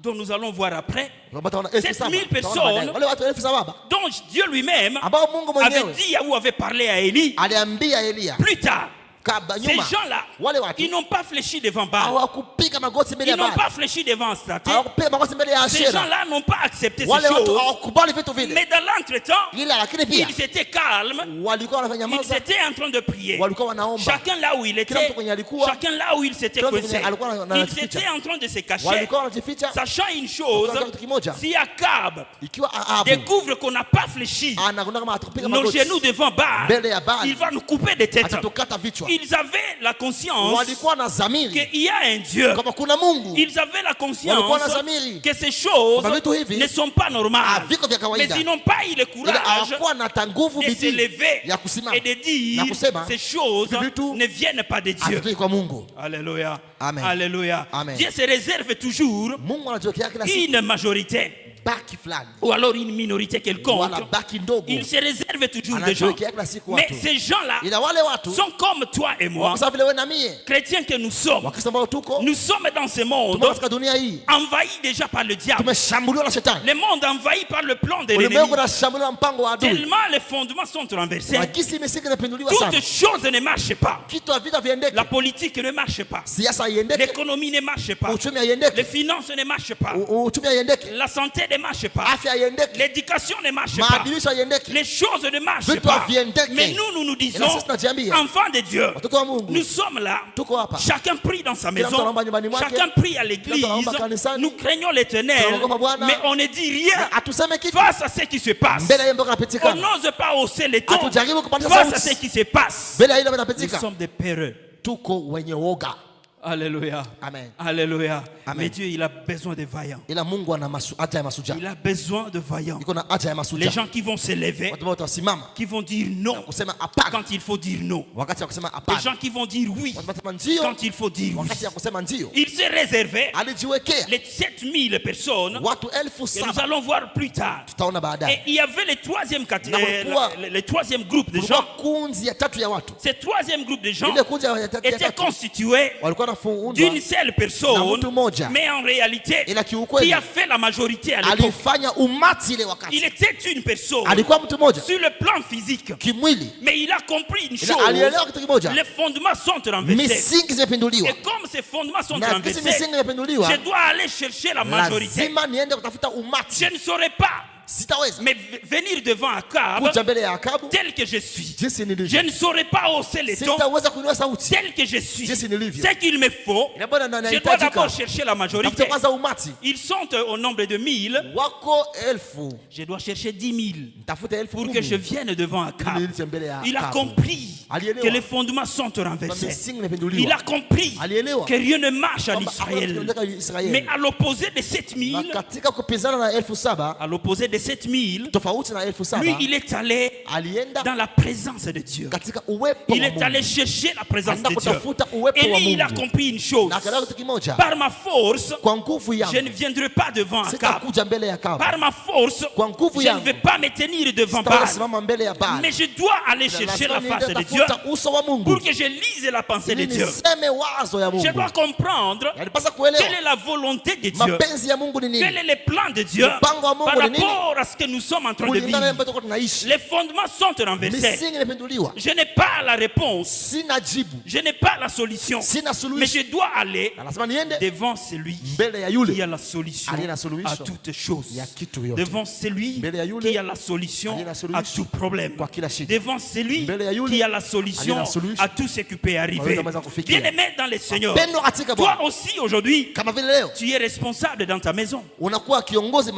dont nous allons voir après, Unapata wana 7000 700 personnes. wale watu 700 dont Dieu lui-même ambao Mungu avait mwenyewe dit ou avait parlé à Élie aliambia Elia plus tard. kabla Ces nyuma, gens-là, wale watu ils n'ont pas fléchi devant Baal. hawakupiga magoti mbele Ils ya n'ont Baali, pas fléchi devant Straté. hawakupiga magoti mbele ya Ces Ashera. gens-là n'ont pas accepté ces Wale watu choses. hawakubali vitu vile, Mais dans l'entretemps, ila lakini pia ils étaient calmes. walikuwa wanafanya Ils maza, étaient en train de prier. walikuwa wanaomba, Chacun là où il Kila était, mtu kwenye alikuwa, chacun là où il s'était kila mtu coincé. kwenye alikuwa Ils anajificha, étaient en train de se cacher, walikuwa wanajificha. sachant une chose, Wakajua kitu kimoja, si Akab ikiwa Ahabu découvre qu'on n'a pas fléchi anaona kama atakupiga nos magoti genoux devant Baal, mbele ya Baali, il va nous couper des têtes. atatukata vichwa. Ils avaient la conscience walikuwa na zamiri qu'il y a un Dieu. kama kuna Mungu. Ils avaient la conscience Walikuwa na zamiri que ces choses kwamba vitu hivi ne sont pas normales. haviko vya Mais kawaida, ils n'ont pas eu le ila courage hawakuwa na nguvu de se bidii lever ya kusimama et de dire na kusema ces choses vitu ne viennent pas de Dieu. havitoki kwa Mungu. Alléluia. Amen. Alléluia. Amen. Dieu se réserve toujours Mungu anajiwekea kila siku une majorité baki fulani ou alors une minorité quelconque. wala baki ndogo, Il se réserve toujours des gens. anajiwekea kila siku Mais watu, ces gens-là ila wale watu sont comme toi et moi, wako sawa vile wewe na mie, chrétiens que nous sommes. Wakristo ambao tuko Nous sommes dans ce monde tumo katika dunia hii, envahis déjà par le diable. tumeshambuliwa na shetani. Le monde envahi par le plan de Ulimwengu l'ennemi. unashambuliwa mpango wa adui, Tellement les fondements sont renversés. magisi misingi inapinduliwa sana, Toutes choses ne marchent pas. kitu havita viendeke, La politique ne marche pas. siasa haiendeke, L'économie ne marche pas. uchumi Les haiendeke, finances ne marchent pas. uchumi haiendeke, La santé ne marche pas. afya haiendeke, L'éducation ne marche pas. maadilisho haiendeke. Les choses ne marchent Vitu pas. haviendeke. Mais nous disons, Ila sisi tunajiambia, enfants de Dieu, watoto wa Mungu nous sommes là. tuko hapa, Chacun prie dans sa mtu maison. anaomba nyumbani mwake, Chacun prie à l'église. kila mtu anaomba kanisani. Nous craignons l'éternel. Tunaogopa Bwana. Mais on ne dit rien hatuseme kitu face à ce qui se passe. mbele ya mambo On yanapitikana, n'ose pas hausser les tons hatujaribu kupandisha face à ce sauti qui se passe. mbele ya ile Nous yanapitika, sommes des peureux. tuko wenye woga. Alléluia. Amen. Alléluia. Amen. Mais Dieu, il a besoin de vaillants. Ila Mungu ana haja ya masuja, Il a besoin de vaillants. iko na haja ya Les masuja, gens qui vont se lever, watu ambao watasimama qui vont dire non kusema hapana quand il faut dire non. wakati ya kusema Les hapana, gens qui vont dire oui watu watasema ndio quand il faut dire oui. wakati ya kusema ndio. Il s'est réservé Alijiwekea les 7000 personnes watu que nous 7,000, allons voir plus tard. tutaona Et baadaye. il y avait le troisième, Na kulikuwa- le troisième groupe de Kulikuwa gens. kunzi ya tatu ya watu, Ce troisième groupe de gens ile kunzi ya tatu ya était tatu constitué walikuwa nafunzwa d'une seule na personne, mtu mmoja, mais en réalité, ila qui kiukweli a fait la majorité à l'époque. alifanya umati ile Il wakati, était une personne alikuwa mtu mmoja sur le plan physique, kimwili, mais il a compris une ila chose. alielewa kitu kimoja, Les fondements sont renversés. misingi zimepinduliwa, Et comme ces fondements sont na kisi renversés, misingi imepinduliwa, je dois aller chercher la majorité. lazima niende kutafuta umati. Je ne saurais pas, Sitaweza mais venir devant Akab kuja mbele ya Akabu tel que je suis. jinsi Je nilivyo, ne saurais pas hausser les tons sitaweza kuinua sauti tel que je suis. jinsi nilivyo. Ce qu'il me faut, Ina bwana ndo je dois anahitajika, d'abord chercher la majorité. tafuta kwanza umati. Ils sont au nombre de 1000. Wako 1000, Je dois chercher 10 000 nitafute 10,000 pour que je vienne devant Akab. ili nije mbele ya Il a Akabu. compris Alielewa. que les fondements sont Kwamba renversés. misingi Il a imepinduliwa, compris alielewa que rien ne marche en kwamba hakuna kitu Israël. kinataka Israeli. Mais à l'opposé de Na 7000, katika kupinzana na 7,000, à l'opposé de 7000, tofauti na lui, 7,000, il est allé alienda dans la présence de Dieu. katika uwepo Il wa est allé Mungu chercher la présence Anaenda de Dieu. kutafuta uwepo Et wa lui, il a Mungu. compris une chose. na akaelewa kitu kimoja, Par ma force, kwa nguvu je ne yangu viendrai pas devant Akab. sitakuja mbele ya Akabu, Par ma force, kwa nguvu je ne yangu vais pas me tenir devant Baal. sitasimama mbele ya Baal, Mais je dois aller Na chercher lazima la face niende de Dieu tafuta uso wa Mungu pour que je lise la pensée de ili Dieu. niseme wazo ya Je Mungu. dois comprendre Yanipasa quelle kuelewa est la volonté de Dieu. mapenzi ya Mungu ni Quel nini, est le plan de Dieu Mpango wa Mungu par ni nini? rapport à ce que nous sommes en train de kulingana na vivre. ambacho tunaishi. Les fondements sont renversés. Misingi imepinduliwa, Je n'ai pas la réponse. sina jibu, Je n'ai pas la solution. sina Mais suluhisho, je dois aller na lazima niende devant celui mbele ya qui yule a la solution aliye na suluhisho à toutes choses. ya kitu yote, Devant celui Mbele ya yule qui a la solution aliye na à suluhisho tout problème. kwa kila shida. Devant celui Mbele ya yule qui a la aliye solution na suluhisho à tout ce qui peut kwa arriver. yule ameweza kufikia. Bien aimé dans le Seigneur, Pendo katika toi Bwana, aussi aujourd'hui, kama vile leo tu es responsable dans ta maison. unakuwa kiongozi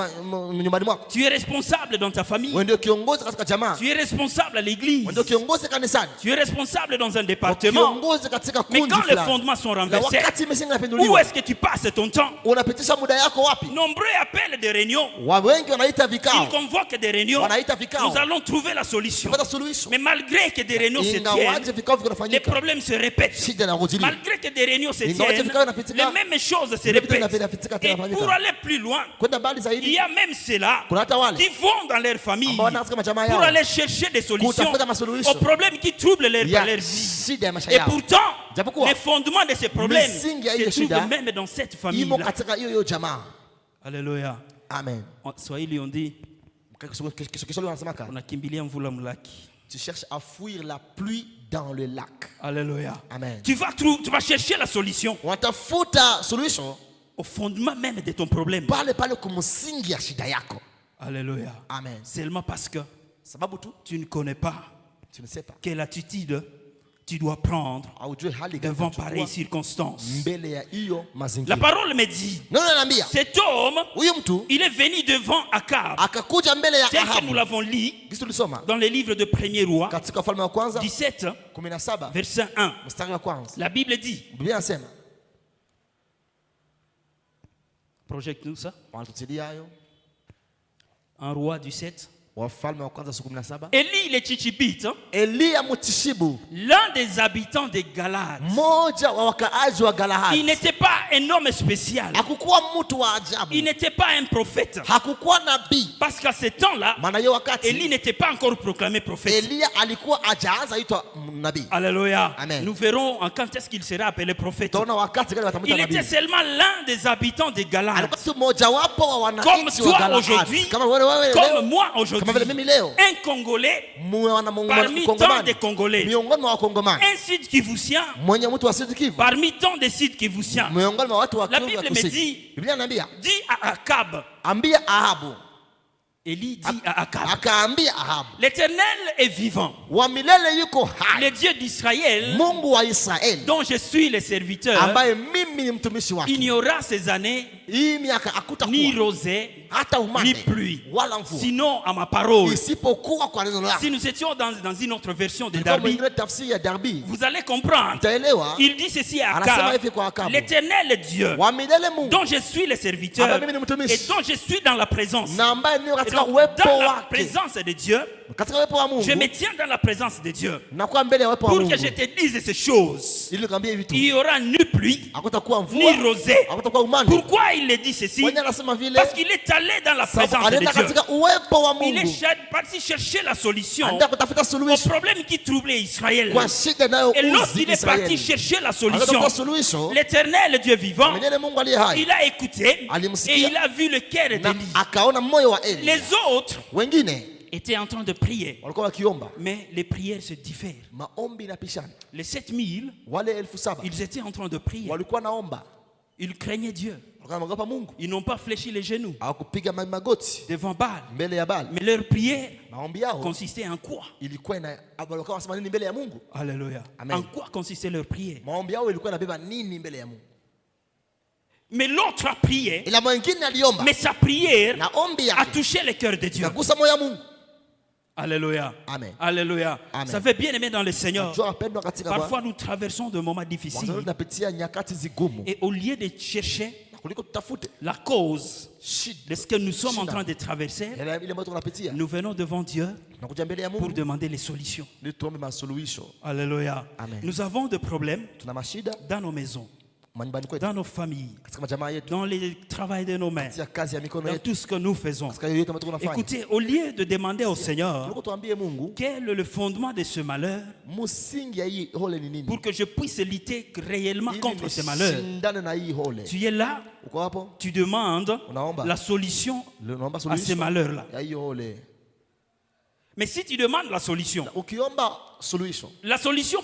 nyumbani mwako, Tu es responsable dans ta famille. wewe ndio kiongozi katika jamaa, Tu es responsable à l'église. wewe ndio kiongozi kanisani, Tu es responsable dans un département. kiongozi katika Mais kundi quand les fulani. fondements sont Na renversés, wakati misingi où inapinduliwa, est-ce que tu passes ton temps? unapitisha muda yako wapi? Nombreux appellent des réunions. Wengi wanaita Ils vikao, convoquent des réunions. wanaita vikao Nous allons trouver la solution. kupata suluhisho, Mais malgré que des réunions se ingawaje tiennent, vikao les vinafanyika, problèmes se répètent. shida inarudilia. Malgré que des réunions se Ingawaje tiennent, vikao vinapitika, les mêmes choses se vile vitu répètent. vinapitika Et tena pour vinafanyika. aller plus loin, Kwenda mbali il zaidi, y a même ceux-là kuna hata wale qui vont dans leur famille ambao wanaanza kama jamaa pour yao aller chercher des solutions kutafuta masuluhisho aux problèmes qui troublent leur ya vie. shida ya maisha Et yao. pourtant, Japokuwa les fondements de ces problèmes misingi ya se hiyo shida trouvent même dans cette imo famille-là. katika hiyo jamaa. Alléluia. Amen. En Swahili on dit Kiswahili wanasemaka, unakimbilia mvula mlaki. tu cherches à fuir la pluie dans le lac. Alléluia. Amen. Tu vas chercher la solution Unatafuta suluhisho au fondement même de ton problème. pale pale kumsingi ya shida yako. Alléluia. Amen. Seulement parce que Sababu tu tu ne connais pas ne sais pas, quelle attitude tu dois prendre aujue hali gani devant utachukua pareilles circonstances. mbele ya hiyo La mazingira. parole me dit, Neno linaniambia cet homme, huyu mtu il est venu devant Akab, akakuja mbele ya tel que nous Ahabu. l'avons lu Kisi tulisoma dans les livres de 1er roi, katika Wafalme wa kwanza 17, 17 verset 1. mstari wa kwanza. La Bible dit, Biblia inasema, projette-nous ça, wanatutilia hayo 1 roi 17. Wafalme wa kwanza 17. Élie le Tishibite, Eliya Mtishibu, l'un des habitants de Galade, mmoja wa wakaaji wa il Galahadi, n'était pas un homme spécial, hakukuwa mtu wa ajabu, il n'était pas un prophète, hakukuwa nabii. parce qu'à ce temps-là, Maana hiyo Élie wakati n'était pas encore proclamé prophète. Eliya alikuwa hajaanza itwa nabii. Alléluia. Amen. Nous verrons en quand est-ce qu'il sera appelé prophète. Taona wakati gani watamwita Il était nabii. seulement l'un des habitants de Galade. Alikuwa tu mmoja wapo wa Comme wananchi wa toi Galahadi. aujourd'hui, Kama wewe comme leo, moi kama vile aujourd'hui, mimi leo, un Congolais parmi tant Mkongomani, de Congolais, miongoni mwa Wakongomani, un Sud Kivussien mwenye mtu wa Sud Kivu, parmi tant de Sud Kivussiens. miongoni mwa watu wa La Kivu ya Bible me Kusini. dit, Biblia inaniambia, dit à Akab, ambia Ahabu, Élie dit à Akab, akaambia Ahabu, l'Éternel est vivant, wa milele yuko hai, le Dieu d'Israël, Mungu wa Israeli, dont je suis le serviteur. ambaye mimi ni mtumishi Il wake. n'y aura ces années Hii miaka ni hakutakuwa rosée, hata ni umande pluie, wala mvua, sinon à ma parole. isipokuwa kwa neno lako. Si nous étions dans une autre version de Tulikuwa Darby, mwingine tafsiri ya Darbi, vous allez comprendre. utaelewa. Il dit ceci à Anasema Akab, hivi kwa Akabu, l'Éternel est Dieu, wa milele Mungu, dont je suis le serviteur ambaye mimi ni mtumishi, et dont je suis dans la présence. na ambaye niyo Et katika donc, uwepo dans la wake, présence de Dieu, katika uwepo wa Mungu, je me tiens dans la présence de Dieu. nakuwa mbele ya uwepo wa Pour Mungu, que je te dise ces choses, ili nikwambie hivi tu, il y aura ni pluie, hakutakuwa ni mvua, rosée. hakutakuwa umande. Pourquoi il le dit ceci? Mwenye anasema vile Parce qu'il est allé dans la sababu présence de alienda Dieu. katika uwepo wa Il Mungu, est parti chercher la solution anaenda kutafuta au suluhisho problème qui troublait Israël. kwa shida Et inayouzi lorsqu'il est parti Israeli. chercher la solution, Akatafuta suluhisho, l'Éternel Dieu vivant, mwenyewe Mungu aliye hai, il a écouté Alimsikia. et il a vu le cœur na d'Élie. akaona moyo wa Eli. Les autres Wengine étaient en train de prier, walikuwa wakiomba, mais les prières se diffèrent. maombi inapishana. Les 7000, Wale 7,000 ils étaient en train de prier. walikuwa naomba, Ils craignaient Dieu. walikuwa wanaogopa Mungu, Ils n'ont pas fléchi les genoux hawakupiga magoti devant Baal. mbele ya Baali. Mais leur prière Maombi yao consistait en quoi? ilikuwa walikuwa wanasema nini mbele ya Mungu? Alléluia. Amen. En quoi consistait leur prière? Maombi yao ilikuwa inabeba nini mbele ya Mungu? Mais l'autre a prié, Ila mwingine aliomba, mais sa prière na ombi a yake touché le cœur de Dieu. ikagusa moyo wa Mungu. Alléluia. Amen. Alléluia. Amen. Ça fait bien aimer dans le Seigneur. Najua wapendwa katika Bwana, Parfois nous traversons de moments mwanzo difficiles tunapitia nyakati zigumu, et au lieu de chercher na kuliko tutafute la cause shida de ce que nous sommes en Shida. train de traverser, ile ambayo tunapitia, nous venons devant Dieu nakuja mbele ya pour Mungu demander les solutions. ili tuombe masuluhisho. Alléluia. Amen. Nous avons des problèmes Tuna mashida dans nos maisons, manyumbani kwetu, dans nos familles, katika majamaa yetu, dans le travail de nos mains, katika kazi ya mikono dans yetu, tout ce que nous faisons. katika yoyote ambayo tunafanya. Écoutez, au lieu de demander au Seigneur Tuliko tuambie Mungu quel est le fondement de ce malheur msingi ya hii hole ni nini, pour que je puisse lutter réellement ili contre ce malheur. nishindane na hii hole. Tu es là, Uko hapo, tu demandes unaomba la solution unaomba à ce suluhisho malheur-là. ya hiyo hole. Mais si tu demandes la solution Ukiomba suluhisho,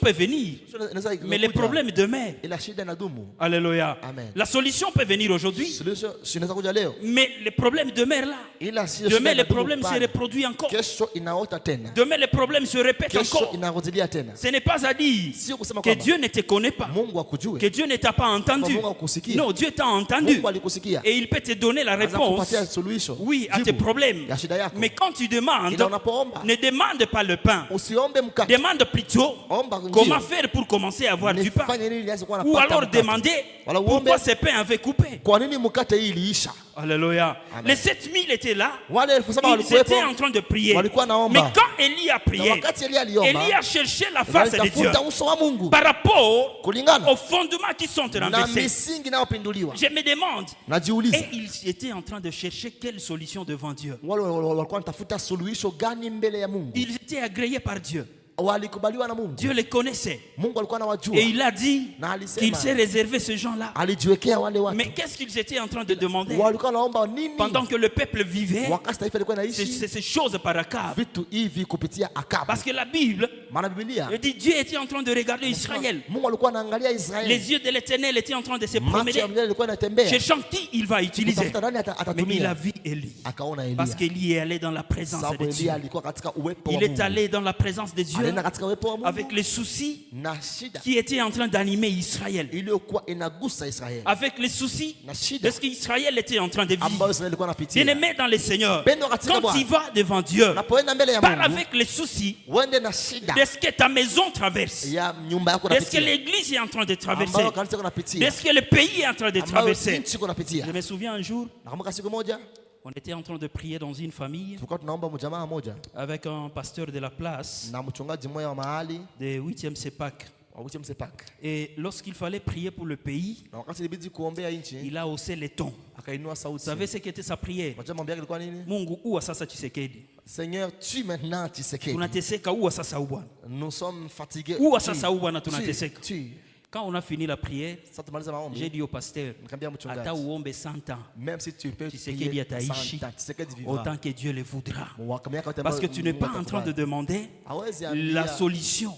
peut venir, inaweza mais les ikakuja, problèmes demeurent. ila shida inadumu. Alléluia. Amen. La solution peut venir aujourd'hui, Suluhisho inaweza kuja leo, mais les problèmes demeurent là. ila sio Demain, shida les inadumu problèmes se pale. reproduisent encore. Kesho inaota tena, Demain, les problèmes se répètent kesho encore. inarudilia tena. Ce n'est pas à dire Sio kusema que kwamba Dieu ne te connaît pas, Mungu akujue, que Dieu ne t'a pas entendu. Mungu akusikia. Non, Dieu t'a entendu. Mungu alikusikia, Et il peut te donner la anaweza réponse, kupatia suluhisho, oui, à tes jibu problèmes. ya shida yako. Mais quand tu demandes, Ila unapoomba, ne demande pas le pain. usiombe mkate, Demande plutôt omba comment njia. faire pour commencer à avoir du pain. Nifanye nini nianze kuwa Ou napata alors mkate? demander Wala uombe, pourquoi ce pain avait coupé. kwa nini mkate hii iliisha? Alléluia. Amen. Les 7000 étaient là. Wale 7,000 Ils walikuwepo, étaient en train de prier. walikuwa Mais naomba, quand Élie a na prié, wakati Elia aliomba, Élie a cherché la face de Dieu alitafuta uso wa Mungu par rapport kulingana aux fondements qui sont na renversés. misingi inayopinduliwa. Je me demande, Najiuliza, et ils étaient en train de chercher quelle solution devant Dieu. wale walikuwa wanatafuta suluhisho gani mbele ya Mungu? Ils étaient agréés par Dieu. Walikubaliwa na Mungu. Dieu les connaissait. Mungu alikuwa anawajua Et il a dit na alisema qu'il s'est réservé ces gens-là. alijiwekea wale watu. Mais qu'est-ce qu'ils étaient en train de demander Walikuwa wanaomba nini pendant que le peuple vivait? wakati taifa lilikuwa C'est inaishi ces choses par Akab. vitu hivi kupitia Akabu? Parce que la Bible Maana Biblia dit Dieu était en train de regarder Israël. Mungu alikuwa anaangalia Israeli, Les yeux de l'Éternel étaient en train de se macho promener, ya milele ilikuwa inatembea cherchant qui il va utiliser. kutafuta nani Mais il a atatumia. vu Élie. Akaona Parce Elia, qu'Élie est allé dans la présence sababu de Dieu. Elia alikuwa katika uwepo wa Il est Mungu, allé dans la présence de Dieu. alienda katika uwepo wa Mungu avec les soucis na shida qui étaient en train d'animer Israël, iliyokuwa inagusa Israeli avec les soucis na de shida ce qu'Israël était en train de vivre. ambayo Israeli ilikuwa inapitia. Bien-aimé dans le Seigneur, Pendo katika quand Bwana, tu vas devant Dieu, unapoenda mbele ya parle Mungu avec les soucis uende na shida de ce que ta maison traverse, ya nyumba yako de ce que unapitia, l'église est en train de traverser, ambayo kanisa yako de unapitia, ce que le pays est en train de ambayo traverser. nchi yako unapitia. Je me souviens un jour, Nakumbuka siku moja on était en train de prier dans une famille tulikuwa tunaomba mjamaa moja avec un pasteur de la place na mchungaji mmoja wa mahali de 8e CEPAC. wa Wiche Msepak, Et lorsqu'il fallait prier pour le pays, na wakati ilibidi kuombea nchi il a haussé les tons. akainua Vous sauti. savez ce qu'était sa prière? Unajua mambo yake ilikuwa nini? Mungu uwa sasa Tshisekedi. Seigneur, tue maintenant Tshisekedi. Tunateseka uwa sasa ubwana. Nous sommes fatigués. Uwa Tue, sasa ubwana tue, tunateseka. tue. Quand on a fini la prière, Sasa tumaliza j'ai maombi. dit au pasteur, Nikamwambia ata mchungaji, uombe 100 ans, même si tu peux Tshisekedi prier ataishi 100 ans, Tshisekedi vivra. autant que Dieu le voudra. Mwaka miaka yote Parce que ambayo tu n'es Mungu pas en train de atakubali. demander Hawezi la ambia solution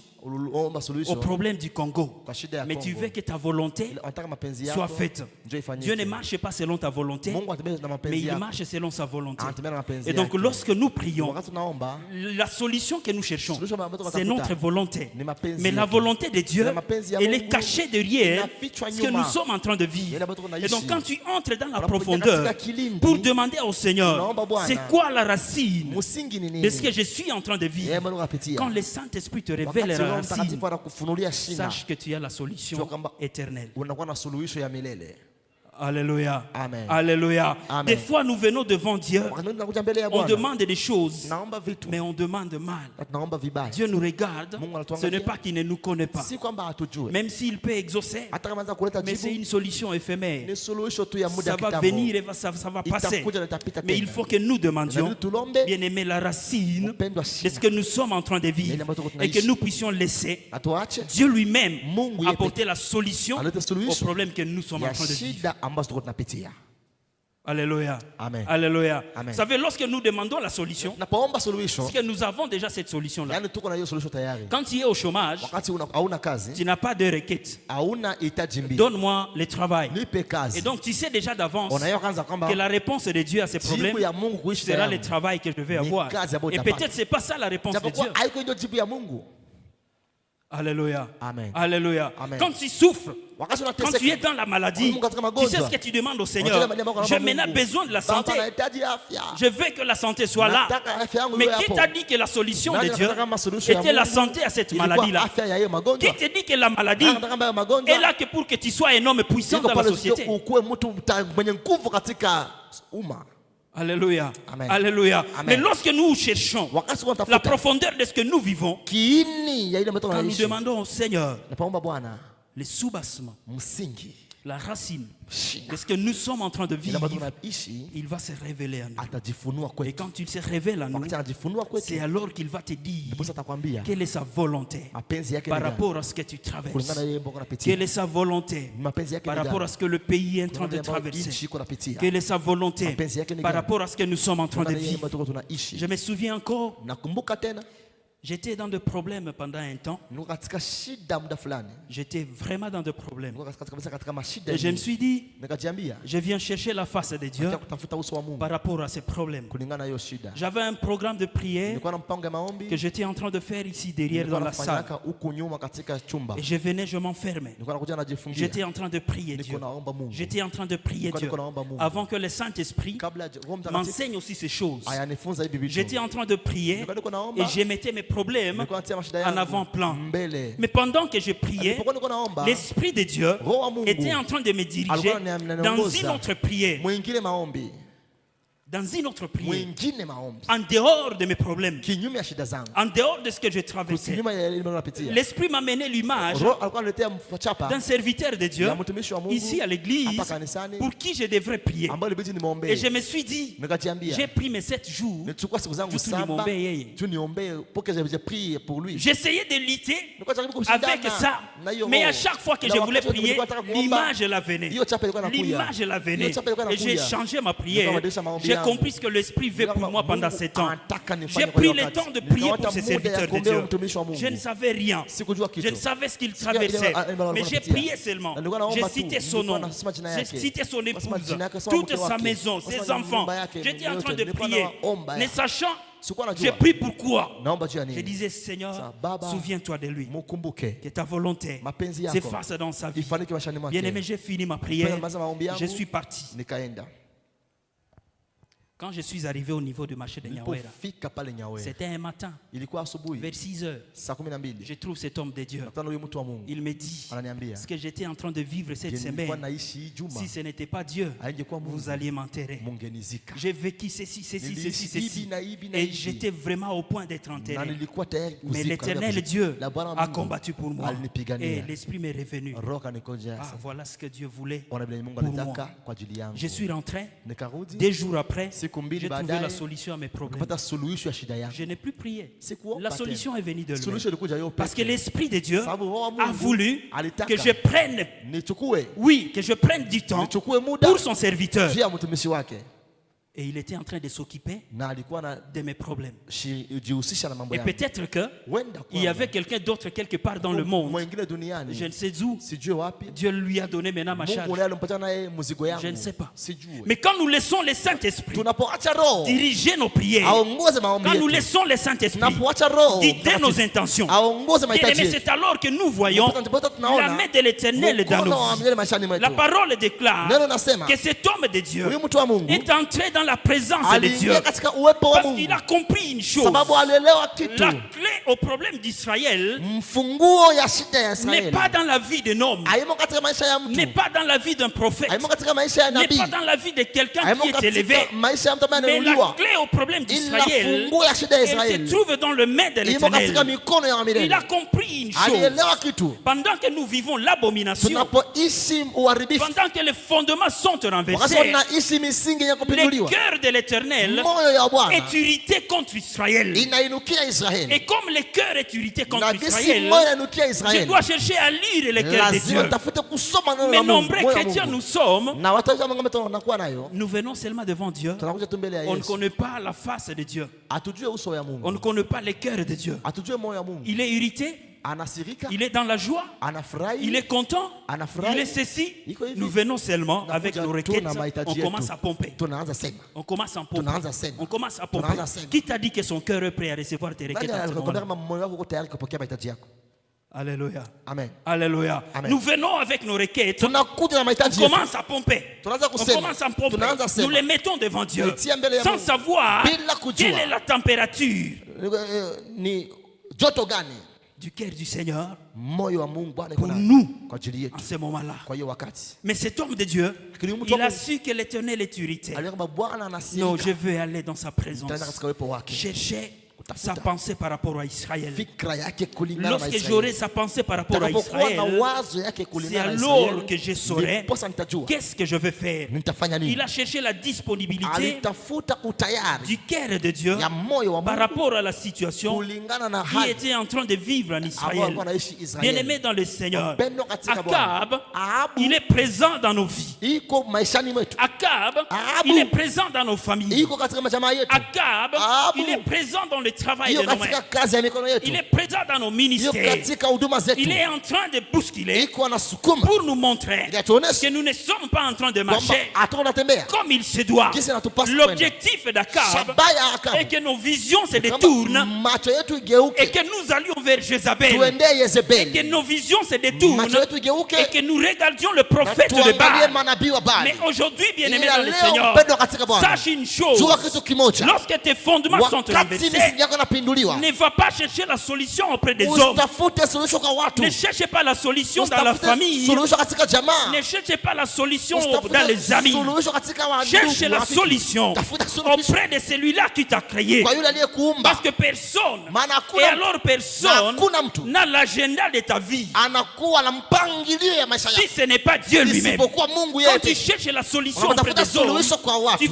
omba au solution problème du Congo. kwa shida ya Mais tu Kongo. veux que ta volonté Unataka mapenzi soit yako faite. njoo ifanyike. Dieu ne marche pas selon ta volonté, Mungu atembea na mais mapenzi il yako. marche selon sa volonté. Anatembea na mapenzi Et donc yake. lorsque nous prions, Wakati tunaomba la solution que nous cherchons, solution ambayo c'est tunatafuta notre volonté. ni mapenzi Mais la yake. volonté de Dieu, Na mapenzi ya elle est Mungu cachée derrière inafichwa ce que nyuma. nous sommes en train de Yale vivre. ambayo tunaishi. Et donc quand tu entres dans la Unapoingia profondeur katika kilindi, pour demander au Seigneur, unaomba Bwana, c'est quoi la racine msingi ni de ce nini? que je suis en train de Yeye vivre? ambayo unapitia. Quand le Saint-Esprit te révèle Wakati la Roho racine, Mtakatifu anakufunulia shina, sache que tu as la solution Jua kwamba éternelle. unakuwa na suluhisho ya milele. Alléluia. Amen. Alléluia. Amen. Des fois, nous venons devant Dieu, Wakati mwingine tunakuja mbele ya on Bwana, demande des choses, naomba vitu mais on demande mal. na tunaomba vibaya. Dieu nous regarde, Mungu anatuangalia. ce n'est pas qu'il ne nous connaît pas. Si kwamba hatujui, Même s'il peut exaucer, hata kama anza kuleta mais c'est jibu une solution éphémère. ni suluhisho tu ya muda Ça va kitambo. venir et ça va passer. Itakuja na itapita Mais il tena. faut que nous demandions, Inabidi tulombe bien aimer la racine upendo wa de shina. ce que nous sommes en train de vivre et que nous puissions laisser Atuache Dieu lui-même Mungu yeye apporter la solution alete au suluhisho problème que nous sommes en ya train de vivre. shida ambazo tuko tunapitia. Alléluia. Amen. Alléluia. Amen. Vous savez, lorsque nous demandons la solution, Napoomba suluhisho, c'est que nous avons déjà cette solution-là. yani tuko na hiyo suluhisho tayari. Quand tu es au chômage, Wakati hauna kazi, tu n'as pas de requête. hauna hitaji mbili, Donne-moi le travail. nipe kazi. Et donc, tu sais déjà d'avance Unayo kwanza kwamba que la réponse de Dieu à ces problèmes jibu ya Mungu kuishi sera le tayari. travail que je vais Ni avoir. kazi ambayo Et utapata. peut-être c'est pas ça la réponse de Dieu. Japokuwa haiko hiyo jibu ya Mungu. Alléluia. Amen. Alléluia. Amen. Quand tu souffres, Wakati quand tu es unateseka, dans la maladie, Mungu katika tu magonjwa, sais ce que tu demandes au Seigneur. unajua mambo yako J'ai kwa maintenant Mungu. besoin de la santé. Baba, nahitaji afya. Je veux que la santé soit là. Nataka afya yangu Mais iwe qui hapo. t'a dit que la solution de Nani Dieu anataka kama solution ya était la Mungu? santé à cette Ilikuwa maladie-là? afya ya hiyo Qui magonjwa. te dit que la maladie Nani anataka hayo magonjwa? est là que pour que tu sois un homme puissant Siko dans la pale société? sio ukuwe mtu mwenye nguvu katika umma. Alléluia. Amen. Alléluia. Amen. Mais lorsque nous cherchons Wakati la unatafuta profondeur de ce que nous vivons, kiini ya ile ambayo quand nous tunaishi, demandons au Seigneur napaomba Bwana le soubassement, msingi, la racine shina, de ce que nous sommes en train de ile vivre, ambayo tunaishi, il va se révéler à nous. atajifunua Et kwetu. quand il se révèle à nous, Wakati anajifunua c'est kwetu, alors qu'il va te dire ndipo atakwambia quelle est sa volonté mapenzi yake par ni gani, rapport à ce que tu traverses. kulingana na yeye ambao unapitia. Quelle est sa volonté Mapenzi yake par ni rapport gani, à ce que le pays est en train kulingana de na yeye ambao traverser. nchi iko napitia. Quelle est sa volonté Mapenzi yake ni par gani, rapport à ce que nous sommes en train de kulingana na yeye vivre. ambao tuko tunaishi. Je me souviens encore, Nakumbuka tena j'étais dans des problèmes pendant un temps. niko katika shida muda fulani, J'étais vraiment dans des problèmes. niko kabisa katika mashida Et je me nyingi. suis dit, Nikajiambia je viens chercher la face de Dieu nataka kutafuta uso wa Mungu par rapport à ces problèmes. kulingana na hiyo shida. J'avais un programme de prière Nilikuwa na mpango ya maombi que j'étais en train de faire ici derrière nilikuwa dans la salle. nafanyaka huku nyuma katika chumba. Et je venais, je m'enfermais. Nilikuwa nakuja najifungia. J'étais en train de prier Niko Dieu. naomba Mungu. J'étais en train de prier Dieu. Avant que le Saint-Esprit Kabla ya Roho Mtakatifu m'enseigne aussi ces choses. ayanifunza hivi vitu. J'étais en train de prier Niko naomba. et je mettais mes problèmes Nilikuwa natia mashida en yangu avant-plan. mbele. Mais pendant que je priais, Nilipokuwa niko naomba, l'Esprit de Dieu Roho wa Mungu était en train de me diriger alikuwa dans ananiongoza. une autre prière. mwingine maombi, Dans une autre prière. mwingine maombi, En dehors de mes problèmes. kinyume ya shida zangu, En dehors de ce que je traversais. kinyume ya ile napitia. L'Esprit m'a mené l'image Roho alikuwa analetea mchapa d'un serviteur de Dieu ya mtumishi wa Mungu ici à l'église hapa kanisani pour qui je devrais prier. ambayo ilibidi Et nimwombee. je me suis dit, Nikajiambia j'ai pris mes 7 jours, nichukua siku zangu tu saba nimwombee yeye. tu niombee pour que je prie pour lui. J'essayais de lutter Nilikuwa najaribu kushindana avec ça. na hiyo Mais à roho. chaque fois que Na je voulais wakati prier, nilikuwa nataka kuomba, l'image la venait. hiyo chapa ilikuwa inakuja. L'image la venait. Hiyo chapa ilikuwa Et j'ai inakuja. changé ma prière. Nikabadilisha maombi J'ai yangu. compris ce que l'Esprit veut pour moi pendant Mungu ces temps. anataka nifanye J'ai kwa pris hiyo le wakati. temps de prier Nikawata pour ces muda ya serviteurs de kuombea Dieu. mtumishi wa Mungu. Je ne savais rien. Sikujua Je kitu. ne savais ce qu'il Sijui traversait. alikuwa Mais j'ai anapitia. prié seulement. Na nilikuwa naomba J'ai tu. cité son Nilikuwa nom. nasema jina J'ai yake. cité son Nasema épouse. jina yake, nasema Toute mke sa wake. maison, Nasema ses enfants. nyumba yake, J'étais en train de nilikuwa prier. naomba. Ne sachant Sikuwa J'ai najua. pris pourquoi. Naomba juu ya Je nini? disais, Seigneur, Sa, Baba, souviens-toi de lui. Mukumbuke. Que ta volonté Mapenzi yako s'efface dans sa vie. ifanike maishani mwake. Bien-aimé, j'ai fini ma prière. Nimemaliza maombi yangu. Je suis parti. Nikaenda. Quand je suis arrivé au niveau du marché de Nyawera, Nilipofika pale Nyawera. c'était un matin, Ilikuwa asubuhi vers 6 heures. saa 12. Je trouve cet homme de Dieu. Nakutana huyu mtu wa Mungu. Il me dit Ananiambia. ce que j'étais en train de vivre cette Je nilikuwa semaine. naishi hii juma. Si ce n'était pas Dieu, Haingekuwa Mungu. vous alliez m'enterrer. Mungenizika. J'ai vécu ceci, ceci, Niliishi ceci, hivi ceci. na hivi na Et hivi. j'étais vraiment au point d'être Na enterré. nilikuwa tayari Mais kuzika. l'éternel Dieu La Bwana a Mungu combattu pour moi. alinipigania. Et l'esprit m'est revenu. Roho kanikoja Ah, sasa. voilà ce que Dieu voulait Ona vile Mungu pour alitaka moi. kwa ajili yangu. Je suis rentré. Nikarudi. 2 jours après, Siku mbili j'ai trouvé baadaye, la solution à mes problèmes. nikapata suluhisho ya shida yangu. Je n'ai plus prié. Sikuomba La tena. solution est venue de lui. Suluhisho ilikuja hiyo Parce que pekee. l'Esprit de Dieu Sababu Roho wa a Mungu voulu alitaka que je prenne, nichukue oui, que je prenne du temps nichukue muda pour son serviteur. juu ya mtumishi wake, Et il était en train de s'occuper na alikuwa de mes problèmes. jihusisha na mambo Et yangu. peut-être que Huenda il y avait quelqu'un d'autre quelque part dans le monde. mwingine duniani, Je ne sais où. sijue wapi. Dieu lui a donné maintenant ma Mungu charge. ndiye alimpatia naye mzigo yangu. Je ne sais pas. Sijue. Mais quand nous laissons le Saint-Esprit Tunapoacha Roho diriger nos prières, aongoze maombi quand nous yetu, laissons le Saint-Esprit tunapoacha Roho guider nos intentions, aongoze bien mahitaji aimé, yetu, c'est alors que nous voyons la main de l'Éternel dans mkono wa nos vies. milele maishani mwetu. La parole déclare Neno nasema que cet homme de Dieu huyu mtu wa Mungu est entré dans la présence de Dieu aliingia katika uwepo wa parce Mungu qu'il a compris une chose. sababu alielewa kitu. La clé au problème d'Israël Mfunguo ya shida ya n'est Israeli pas dans la vie d'un homme, haimo katika maisha ya mtu, n'est pas dans la vie d'un prophète, haimo katika maisha ya n'est nabii, pas dans la vie de quelqu'un haimo qui est élevé. katika maisha ya mtu ambaye Mais la anainuliwa, clé au problème ila d'Israël, funguo ya shida ya elle se Israeli trouve dans le main de imo katika l'Éternel. mikono ya Il milele. a compris une chose. Alielewa kitu. Pendant que nous vivons l'abomination, Tunapoishi uharibifu, pendant que les fondements sont wakati renversés, tunaishi misingi ya le kupinduliwa, cœur de l'Éternel moyo ya Bwana est irrité contre Israël. inainukia Israeli, Et comme le cœur est irrité contre na gisi Israël, moyo inainukia je Israeli, dois chercher à lire le cœur de lazima Dieu. tafute kusoma neno Mais la Mungu, nombreux moyo wa chrétiens Mungu. nous sommes, Na watu wa Mungu tunakuwa nayo, nous venons seulement devant Dieu. tunakuja tu mbele ya On ne Yesu, connaît pas la face de Dieu. atujue uso ya On ne Mungu, connaît pas le cœur de Dieu. atujue moyo wa Mungu. Il est irrité, Anasirika, il est dans la joie, il anafurahi, est content, anafurahi. il est ceci. Iko hivi. Nous venons seulement avec Tunakuja nos tu requêtes, na mahitaji on yetu. commence à pomper. Tunaanza sema. On commence à pomper. Tunaanza sema. On commence à pomper. Tunaanza sema. Qui t'a dit que son cœur est prêt à recevoir tes requêtes Nani à ce alikwambia moment-là? kama moyo wako uko tayari kupokea mahitaji yako? Alléluia. Amen. Alléluia. Amen. Nous venons avec nos requêtes. Tunakuja na On mahitaji yetu. commence à pomper. Tunaanza On kusema. commence à pomper. Tunaanza sema. Nous les mettons devant Dieu. Tunatia mbele ya Sans Mungu. savoir Bila kujua. quelle est la température Ni joto gani du cœur du Seigneur moyo wa Mungu Bwana iko pour nayo nous kwa ajili yetu en ce moment-là. kwa hiyo wakati. Mais cet homme de Dieu, Lakini huyu mtu il wa a Mungu su que l'Éternel est irrité. aliona kwamba Bwana Non, anasirika. je veux aller dans sa présence. Nitaenda katika uwepo wake. Chercher sa Kutafuta pensée par rapport à Israël. fikra yake kulingana na Lorsque Israeli. j'aurai sa pensée par rapport à Takapokuwa na Israël, wazo yake c'est kulingana na alors Israeli, que je saurai ndiposa nitajua qu'est-ce que je veux faire. nitafanya nini. Il a cherché la disponibilité Alitafuta utayari du cœur de Dieu ya moyo wa par Mungu rapport à la situation kulingana na qui hali était en train de vivre en ambao Israël. alikuwa anaishi Israeli. Bien-aimé dans le Seigneur, Mpendwa katika Bwana. Akab, Ahabu il est présent dans nos vies. iko maishani mwetu, Akab, Ahabu, il est présent dans nos familles. iko katika majamaa yetu, Akab, Ahabu, il est présent dans le travail iko de nos mains. katika kazi ya mikono yetu, Il est présent dans nos iko ministères. katika huduma zetu, Il est en train de bousculer iko anasukuma pour nous montrer ili atuoneshe que nous ne sommes pas en train de kwamba marcher hata unatembea comme il se doit. jinsi inatupasa kwenda. L'objectif d'Akab Shabaha ya Akabu, est que nos visions se kwamba détournent macho yetu et igeuke que nous allions vers Jézabel. tuendee Et que Yezebeli, nos visions se détournent macho yetu igeuke et que nous regardions le na prophète de tuangalie Baal. manabii wa Baali. Mais aujourd'hui, bien-aimé Ila dans le leo Seigneur, mpendwa katika Bwana, sache une chose. jua kitu kimoja, Lorsque tes fondements sont wakati renversés, misingi yako inapinduliwa, ne va pas chercher la solution auprès des hommes. usitafute suluhisho kwa watu, Ne cherchez pas la solution dans la usitafute famille. suluhisho katika jamaa, Ne cherchez pas la solution usitafute dans les amis. suluhisho katika wandugu, Cherchez la rafiki. solution Tafuta suluhisho auprès de celui-là qui t'a créé. kwa yule aliyekuumba, Parce que personne, maana et hakuna alors personne hakuna mtu n'a l'agenda de ta vie. anakuwa na mpangilio ya maisha Si yako ce n'est pas Dieu lui-même. isipokuwa Mungu Quand tu yeye. cherches la solution auprès Unapotafuta des hommes, suluhisho kwa watu,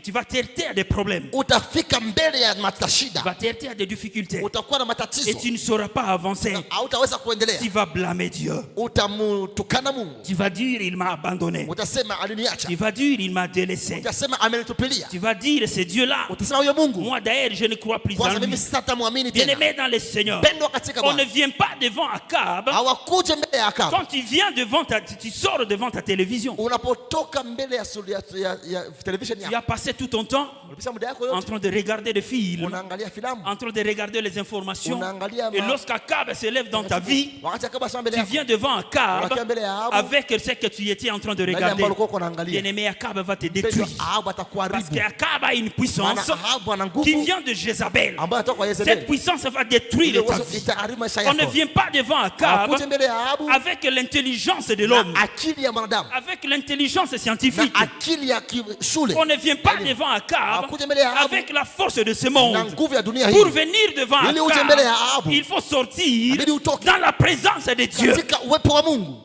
tu vas t'heurter à des problèmes. utafika mbele ya matashida, vas te heurter à des difficultés. utakuwa na Et matatizo, tu ne sauras pas avancer. hautaweza kuendelea. Tu vas blâmer Dieu. Utamtukana Mungu, Tu vas dire, il m'a abandonné. utasema aliniacha, Tu vas dire, il m'a délaissé. utasema amenitupilia, Tu vas dire, c'est Dieu-là. utasema huyo Mungu Moi d'ailleurs, je ne crois plus en kwanza lui. mimi sitamwamini tena. Bien-aimé dans le Seigneur, Pendwa katika on ne Bwana, vient pas devant Akab. hawakuje mbele ya Akabu. Quand tu viens devant tu sors devant ta télévision. Unapotoka mbele ya television Tu yako, as passé tout ton temps unapisha muda yako en yote train de regarder des films, unaangalia filamu, en train de regarder les informations. unaangalia Et lorsqu'Akab se lève dans ta vie, wakati Akabu asema mbele tu yako, viens devant Akab unakia mbele ya Ahabu, avec ce que tu étais en train de na ile regarder. ambalo uko unaangalia. Bien-aimé, Akab va te Mpendwa, détruire. Ahabu Parce atakuharibu, qu'Akab a une maana puissance Ahabu ana qui nguvu vient de Jézabel. ambayo inatoka kwa Cette Yezebeli. puissance va détruire Ile ta uwezo vie. itaharibu maisha On ne yako. vient pas devant Akab Hakuje mbele ya Ahabu avec l'intelligence de l'homme, na akili ya mwanadamu avec l'intelligence na scientifique. akili ya shule. On ne vient pas devant Akab Hakuje mbele ya Ahabu avec la force de ce na monde. nguvu ya dunia Pour hii. venir devant Ili uje mbele ya Akab, Ahabu, il faut sortir inabidi utoke dans la présence de Dieu. katika uwepo wa Mungu.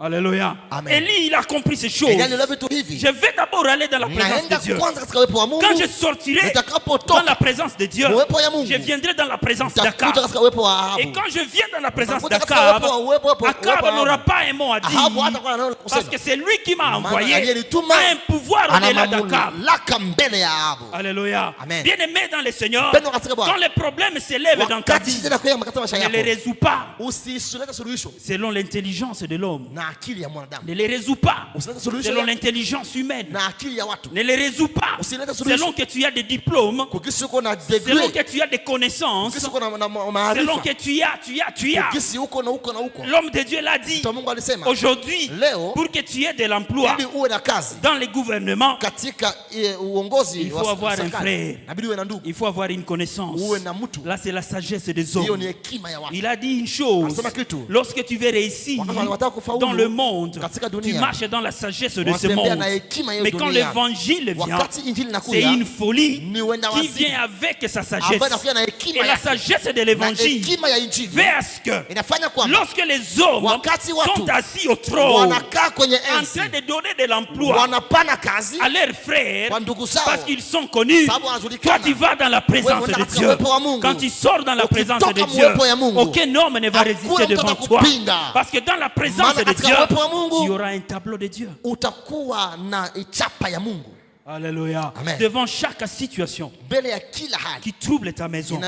Alléluia. Amen. Élie, il a compris ces choses. Eliya alielewa vitu hivi. Je vais d'abord aller dans la présence de Naenda Dieu. kwanza katika uwepo wa Mungu. Quand je sortirai dans Nitakapotoka la présence de Dieu, uwepo ya Mungu, je viendrai dans la présence nitakuja d'Akab. katika uwepo wa Ahabu. Et quand je viens dans la présence Nitakuja katika d'Akab, uwepo wa Akab Ahabu. n'aura pas un mot à Ahabu dire. hatakuwa na neno la Parce kusema. que c'est lui qui m'a Maana envoyé aliyenituma a un pouvoir au-delà ana d'Akab. mamlaka mbele ya Ahabu. Alléluia. Amen. Bien-aimé dans le Seigneur, Pendwa katika Bwana, quand les problèmes s'élèvent dans ta wakati vie, shida inakuja katika maisha ne les yako, résous pas usisulete suluhisho selon l'intelligence de l'homme. na akili ya mwanadamu. Ne les résous pas Usilete suluhisho selon ya- l'intelligence humaine. na akili ya watu. Ne les résous pas Usilete suluhisho selon que tu as des diplômes, kukisi uko na selon degree, que tu as des connaissances, kukisi uko na selon maarifa, que tu as. kukisi uko na uko na uko. L'homme de Dieu l'a dit. Mtu wa Mungu alisema Aujourd'hui, leo, pour que tu aies de l'emploi ili uwe na kazi dans les gouvernements, katika uongozi il faut wa avoir un serikali, frère. inabidi uwe na ndugu. Il faut avoir une connaissance. Uwe na mtu. Là, c'est la sagesse des Hiyo hommes. ni hekima ya watu. Il a dit une chose. Anasema kitu. Lorsque tu veux réussir Wakati wanataka kufaulu dans le monde, katika dunia, tu marches dans la sagesse de ce wanatembea monde. na hekima ya Mais quand dunia. l'évangile vient, Wakati injili c'est inakuja, une folie ni wenda qui wazimu vient avec sa ambayo sagesse. inakuja na Et hekima la yake. sagesse de Na l'évangile hekima ya injili fait à ce que inafanya kwamba lorsque les hommes wakati watu sont assis au trône, wanakaa kwenye en enzi, train de donner de l'emploi wanapana kazi à leurs frères, kwa ndugu zao, parce qu'ils sont connus, sababu wanajulikana. toi tu vas dans la présence Wewe de unataka Dieu. uwepo wa Mungu. Quand tu sors dans la présence Ukitoka de Dieu, uwepo ya Mungu, aucun homme ne va hakuna résister mtu devant toi. atakupinga. Parce que dans la présence Maana de katika Dieu, uwepo wa Mungu, tu auras un tableau de Dieu. utakuwa na chapa ya Mungu Alléluia. Amen. Devant chaque situation mbele ya kila hali qui trouble ta maison.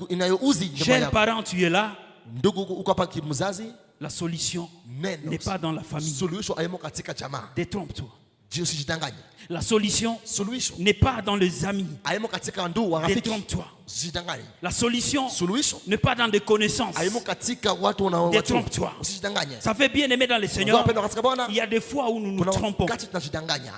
inayouzi jambo Cher lako. parent, tu es là. Ndugu uko hapa kimzazi, La solution neno n'est pas dans la famille. suluhisho haimo katika jamaa. Détrompe-toi. Usijidanganye. La solution Suluhisho n'est pas dans les amis. haimo katika ndugu wa rafiki. Détrompe-toi. Usijidanganye. La solution Suluhisho n'est pas dans des connaissances. haimo katika watu wanaowajua. Détrompe-toi. Usijidanganye. Ça fait bien aimer dans le Seigneur. Wapendwa katika Bwana, Il y a des fois où nous nous kuna trompons. wakati tunajidanganya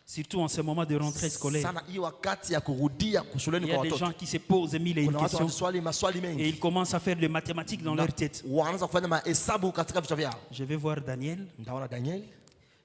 Surtout en ce moment de rentrée scolaire. sana, hii wakati ya kurudia shuleni Il y a kwa des watoto. gens qui se posent mille et une Kuna watu questions. wanaswali maswali Et mengi ils commencent à faire des mathématiques dans leur tête. wanaanza kufanya mahesabu katika vichwa vyao. Je vais voir Daniel. Ndaona Daniel,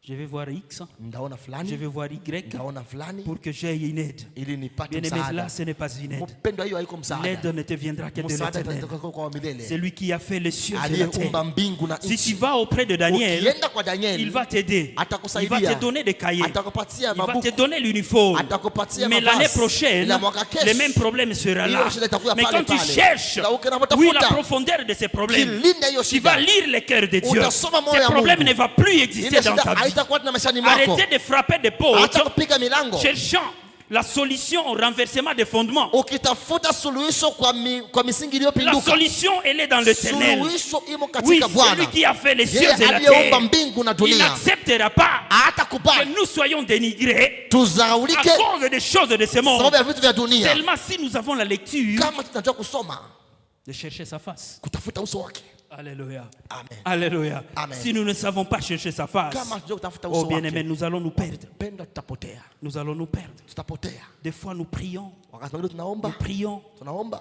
Je vais voir X. ndaona Je fulani, vais voir Y. ndaona fulani, Pour que j'aie une aide. ili nipate Bien aimé, là, msaada. ce n'est pas une aide. Mpendwa, hiyo haiko msaada. L'aide ne te viendra que de Msaada l'éternel. itatoka kwa milele. C'est lui qui a fait les cieux et la Aliyeumba terre. mbingu na Si tu nchi. vas auprès de Daniel, Ukienda kwa Daniel, il va t'aider. Il va atakusaidia, te donner des cahiers. atakupatia Il va te mabuku, donner l'uniforme. atakupatia Mais l'année mavazi. prochaine, Ila mwaka kesho, le même problème sera là. hiyo shida itakuwa Mais pale quand tu pale. cherches, Na ukipotafuta, oui, la profondeur de ces problèmes, kilinda hiyo tu vas shida. lire le cœur de Dieu. Utasoma moyo Ces ya problèmes Mungu. ne vont plus exister Ile dans shida ta vie. haitakuwa tena maishani mwako. Arrêtez de frapper des portes, Hata kupiga milango. cherchant la solution au renversement des fondements. Ukitafuta suluhisho kwa misingi La iliyopinduka. solution, elle est dans l'éternel. Suluhisho imo Oui, katika c'est Bwana. lui qui a fait les cieux Yeye et la aliyeumba terre. mbingu na Il dunia. n'acceptera pas que Hatakubali nous soyons dénigrés à tuzaulike cause des choses de ce monde. sababu ya vitu vya dunia. Seulement si nous avons la lecture Kama tunajua kusoma, de chercher sa face. kutafuta uso wake. Alléluia. Amen. Alléluia. Amen. Si nous ne savons pas chercher sa face, Kama tunajua kutafuta oh uso bien-aimé, wake, nous allons nous perdre. pendo tutapotea. Nous allons nous perdre. Tutapotea. Des fois, nous prions, Wakati mwingine tunaomba, nous prions,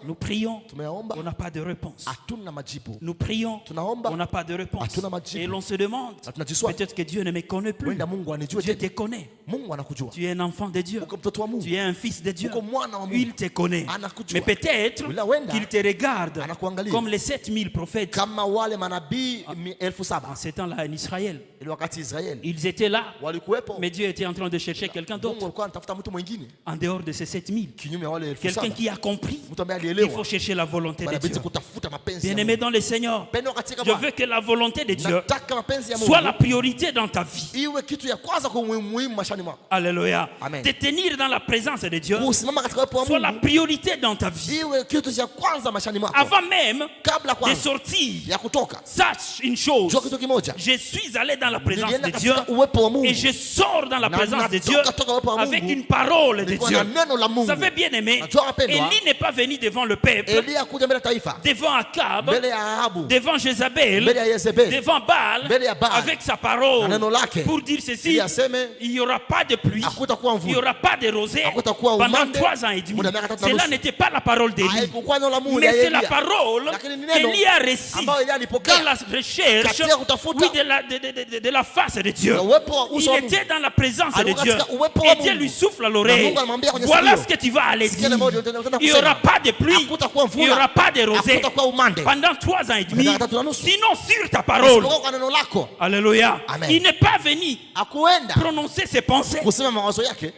nous prions. tumeomba, On n'a pas de réponse. hatuna majibu. Nous prions, Tunaomba, on n'a pas de réponse. hatuna majibu. Et l'on se demande, Na tunajiswali, peut-être que Dieu ne me connaît plus. wenda Mungu anijue Dieu te tena. connaît. Mungu anakujua. Tu es un enfant de Dieu. Uko mtoto wa Mungu. Tu es un fils de Dieu. Uko mwana wa Mungu. Il te connaît. Anakujua. Mais peut-être Ila wenda, qu'il te regarde anakuangalia. comme les 7000 prophètes Kama kama wale manabii 7,000 En ces temps-là, en Israël, ili wakati Israeli ils étaient là, walikuwepo. mais Dieu était en train de chercher quelqu'un Mungu d'autre alikuwa anatafuta mtu mwingine en dehors de ces 7 000. kinyume ya wale Quelqu'un 7,000. qui a compris Mtu ambaye qu'il alielewa faut chercher la volonté de inabidi Dieu. kutafuta mapenzi ya Bien-aimé Mungu. dans le Seigneur, Pendo katika je Bwana. veux que la volonté de Dieu Nataka mapenzi ya soit la Mungu priorité dans ta vie. iwe kitu ya kwanza kwa muhimu mashani mwako. Alléluia. Amen. Te tenir dans la présence de Dieu Kusimama katika uwepo wa soit la Mungu priorité dans ta vie. iwe kitu cha kwanza mashani mwako. Avant même Kabla de kwanza sortir, ya kutoka, sache une chose. jua kitu kimoja. Je suis allé dans la présence Nilienda de Dieu katika uwepo wa Mungu. et je sors dans la Na présence de Dieu natoka toka uwepo wa avec Mungu. une parole de Nilikuwa Dieu. na neno la Vous Mungu. savez, bien aimé, Najua wapendwa. Élie n'est pas venu devant le peuple, Elia kuja mbele ya taifa, devant Akab, mbele ya Ahabu, devant Jézabel, mbele ya Yezebeli, devant Baal, mbele ya Baal, avec sa parole, na neno lake, pour dire ceci: ili aseme il n'y aura pas de pluie, hakutakuwa il n'y mvua, aura pas de rosée hakutakuwa pendant umande, 3 ans et demi. muda miaka 3 na Cela nusu. n'était pas la parole d'Élie, haikuwa neno la Mungu mais ya c'est la Elia, parole lakini ni neno qu'Élie a reçue ambayo Elia alipokea dans la recherche, katika kutafuta oui, de la face de Dieu. na uwepo wa Il uso wa Mungu. était dans la présence de Alikuwa Dieu. katika uwepo wa Et Dieu Mungu. lui souffle à Na l'oreille: Mungu anamwambia kwenye voilà sikio, ce que tu vas aller sikia dire. neno utaenda Il n'y aura kusema. pas de pluie, Hakutakuwa mvua, il n'y aura pas de rosée hakutakuwa umande pendant 3 ans et demi. miaka 3 na nusu. Sinon, sur ta parole. Isipokuwa kwa neno lako. Alléluia. Amen. Il n'est pas venu Akuenda prononcer ses pensées. kusema mawazo yake,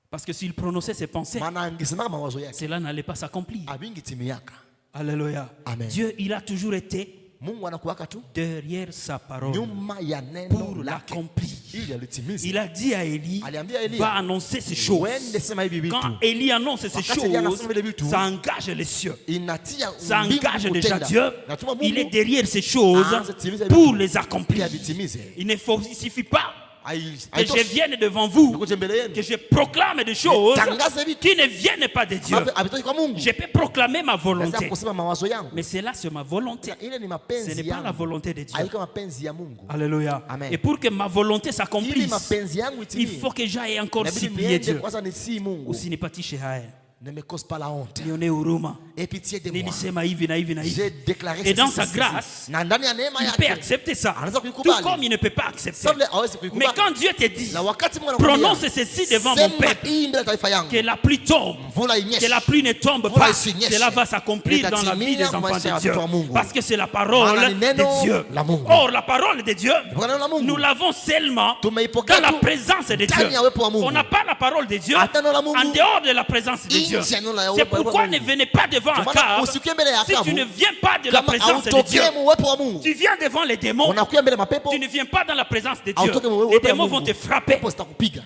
Parce que s'il prononçait ses pensées, maana angesema mawazo yake cela n'allait pas s'accomplir. abingi timiaka. Alléluia. Amen. Dieu, il a toujours été Mungu anakuwaka tu derrière sa parole nyuma ya pour neno lake l'accomplir. ili alitimize. Il a dit à Élie: Aliambia Elia, va annoncer ces choses. uende sema hivi vitu. Quand Élie annonce ces Wakati Elia choses, anasema vile vitu, ça engage les cieux. Inatia Ça mbingu engage déjà kutenda. Dieu. Natuma Il est Mungu derrière ces choses aanze kutimiza pour vitu les ili accomplir. avitimize. Il ne suffit pas que je Haitoshi. vienne devant vous, Nikuje mbele yenu. que je proclame des choses Tangaze vitu qui ne viennent pas de Dieu. ambavyo havitoki kwa Mungu. Je peux proclamer ma Naweza volonté, kusema mawazo yangu. mais cela c'est ma volonté. Ile ni Ce mapenzi n'est pas la yangu. volonté de Dieu. Haiko mapenzi ya Mungu. Alléluia. Amen. Et pour que ma volonté Ili s'accomplisse, mapenzi yangu il itimie. faut que j'aille encore Inabidi supplier niende Dieu. kwanza nisii Mungu. Usinipatishe haya, Ne me cause pas la honte. nione huruma, Aie pitié de moi. nilisema hivi na hivi na hivi. J'ai déclaré Et ceci, dans ceci, sa ceci. grâce, Na ndani ya neema il peut yake accepter ça, anaweza tout kuikubali. comme il ne peut pas accepter. Sababu hawezi Mais kuikubali. quand Dieu te dit, Na wakati Mungu anakuambia, prononce ceci devant mon sema peuple, hii mbele ya taifa yangu. que la pluie tombe, Mvula inyeshe. que la pluie ne tombe Mvula pas, isinyeshe. cela va s'accomplir dans la vie des Litatimia enfants maisha ya de Dieu. watoto wa Mungu. Parce que c'est la parole Maana ni neno de Dieu. la Mungu. Or, la parole de Dieu, Kwa neno la Mungu. nous l'avons seulement Tumeipokea dans la tu présence de Dieu. ndani ya uwepo wa Mungu. On n'a pas la parole de Dieu Hata neno la Mungu. en dehors de la présence de Dieu. Nje ya neno la C'est uwepo wa pourquoi Mungu. ne venez pas devant Ndio maana Akab usikie mbele ya si Akabu. tu ne viens pas de la Kama présence de Dieu. hautokee mu uwepo wa Mungu. Tu viens devant les démons, Unakuja mbele ya mapepo. tu ne viens pas dans la présence de Dieu. Hautoke mu Les uwepo ya démons Mungu. vont te frapper. Pepo zitakupiga.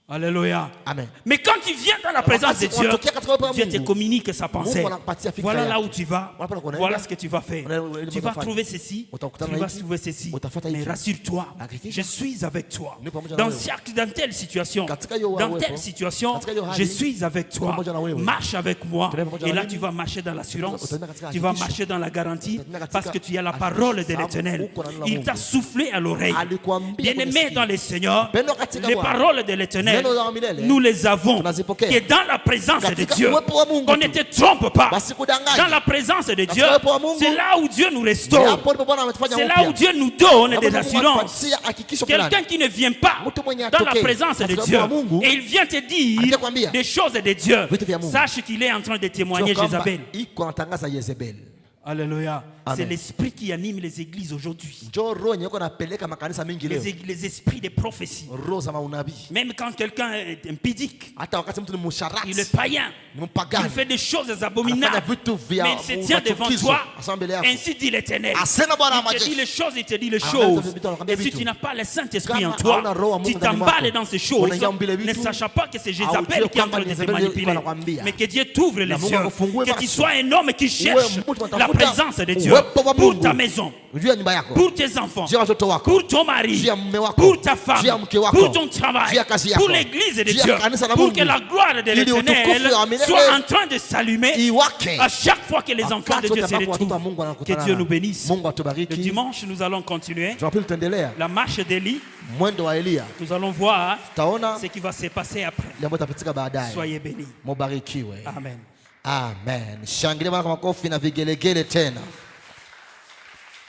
Alléluia. Amen. Mais quand tu viens dans la présence de Dieu, unatokea katika uwepo wa Dieu te Mungu. communique sa pensée. Mungu anakupatia fikra Voilà yake. là où tu vas. Unapenda kunaenda. Voilà ce que tu vas faire. Unaenda Tu vas utafanya. trouver ceci. Utakutana Tu vas hiki. trouver ceci. Utafuata Mais hiki. rassure-toi, Hakikisha. je suis avec toi. Ni pamoja na Dans wewe. dans telle situation, Katika hiyo dans uwepo. telle situation, Katika hiyo je hali. suis avec toi. Pamoja na wewe. Marche avec moi. Tembea pamoja Et na là, mimi. tu vas marcher dans l'assurance. Utaenda katika Tu vas hakikisho. marcher dans la garantie. Utaenda katika Parce que tu as la hakikisho. parole de Sababu l'Éternel. uko na neno la Il Mungu. t'a soufflé à l'oreille. Alikuambia Bien-aimé kwenye dans le Seigneur, Pendo katika les Bwana. paroles de l'Éternel, Neno la milele. nous les avons. Tunazipokea. Qui est dans la présence de Katika Dieu. uwepo wa Mungu On tu. ne te trompe pas. Wasikudanganye. Dans la présence de Dieu, Katika uwepo wa Mungu. c'est là où Dieu nous Ni restaure. hapo ndipo Bwana ametufanya C'est là upya. où Dieu nous donne Hapo des Mungu assurances. anakupatia hakikisho fulani. Quelqu'un qui ne vient pas Mtu mwenye dans la atokei présence de katika Dieu uwepo wa Mungu, et il vient te dire atakwambia des choses de Dieu, vitu vya Mungu. sache qu'il est en train de témoigner Sio kwamba Jézabel. iko anatangaza Yezebeli. Alléluia. Amen. C'est l'esprit qui anime les églises aujourd'hui. Njoo roho yenye iko napeleka makanisa mingi leo. Les esprits de prophétie. Roho za maunabii. Même quand quelqu'un est impudique, Hata wakati mtu ni il est msharati, païen, ni mpagani, il fait des choses anafanya abominables, vitu vya mais il se tient devant machukizo, toi. asema mbele yako. Ainsi dit l'Éternel. Asema Bwana wa Il te dit majeshi. les choses, il te dit les Anaambia choses. vitu, anakwambia Et si vitu. tu n'as pas le Saint-Esprit en Kama toi, hauna roho wa Mungu tu ndani t'emballes mwako, dans ces choses, unaingia mbele ne vitu, sachant pas que c'est haujue Jézabel qui est en kwamba train de te Jezebeli manipuler. yuko anakwambia. Mais que Dieu t'ouvre les Na Mungu yeux, akufungue que tu macho. sois un homme qui cherche Uwe mtu la anatafuta présence de Dieu uwepo wa pour Mungu. ta maison, Juu ya nyumba yako. pour tes enfants, Juu ya watoto wako. pour ton mari, Juu ya mume wako. pour ta femme, Juu ya mke wako. pour ton travail, Juu ya kazi yako. pour l'église de Juu ya Dieu, kanisa la pour Mungu. que la gloire de Ili utukufu l'Éternel wa milele soit en train de s'allumer Iwake. à chaque fois que les enfants de Wakati Dieu se ambapo watoto wa retrouvent. Mungu Que wanakutana Dieu na- nous bénisse. Mungu Le atubariki. dimanche, nous allons continuer Jumapili tutaendelea la marche d'Élie. mwendo wa Elia. Nous allons voir Tutaona ce qui va se passer après. jambo litapitika baadaye. Soyez bénis. Mubarikiwe. Amen. Amen. Shangilia Bwana kwa makofi na vigelegele tena.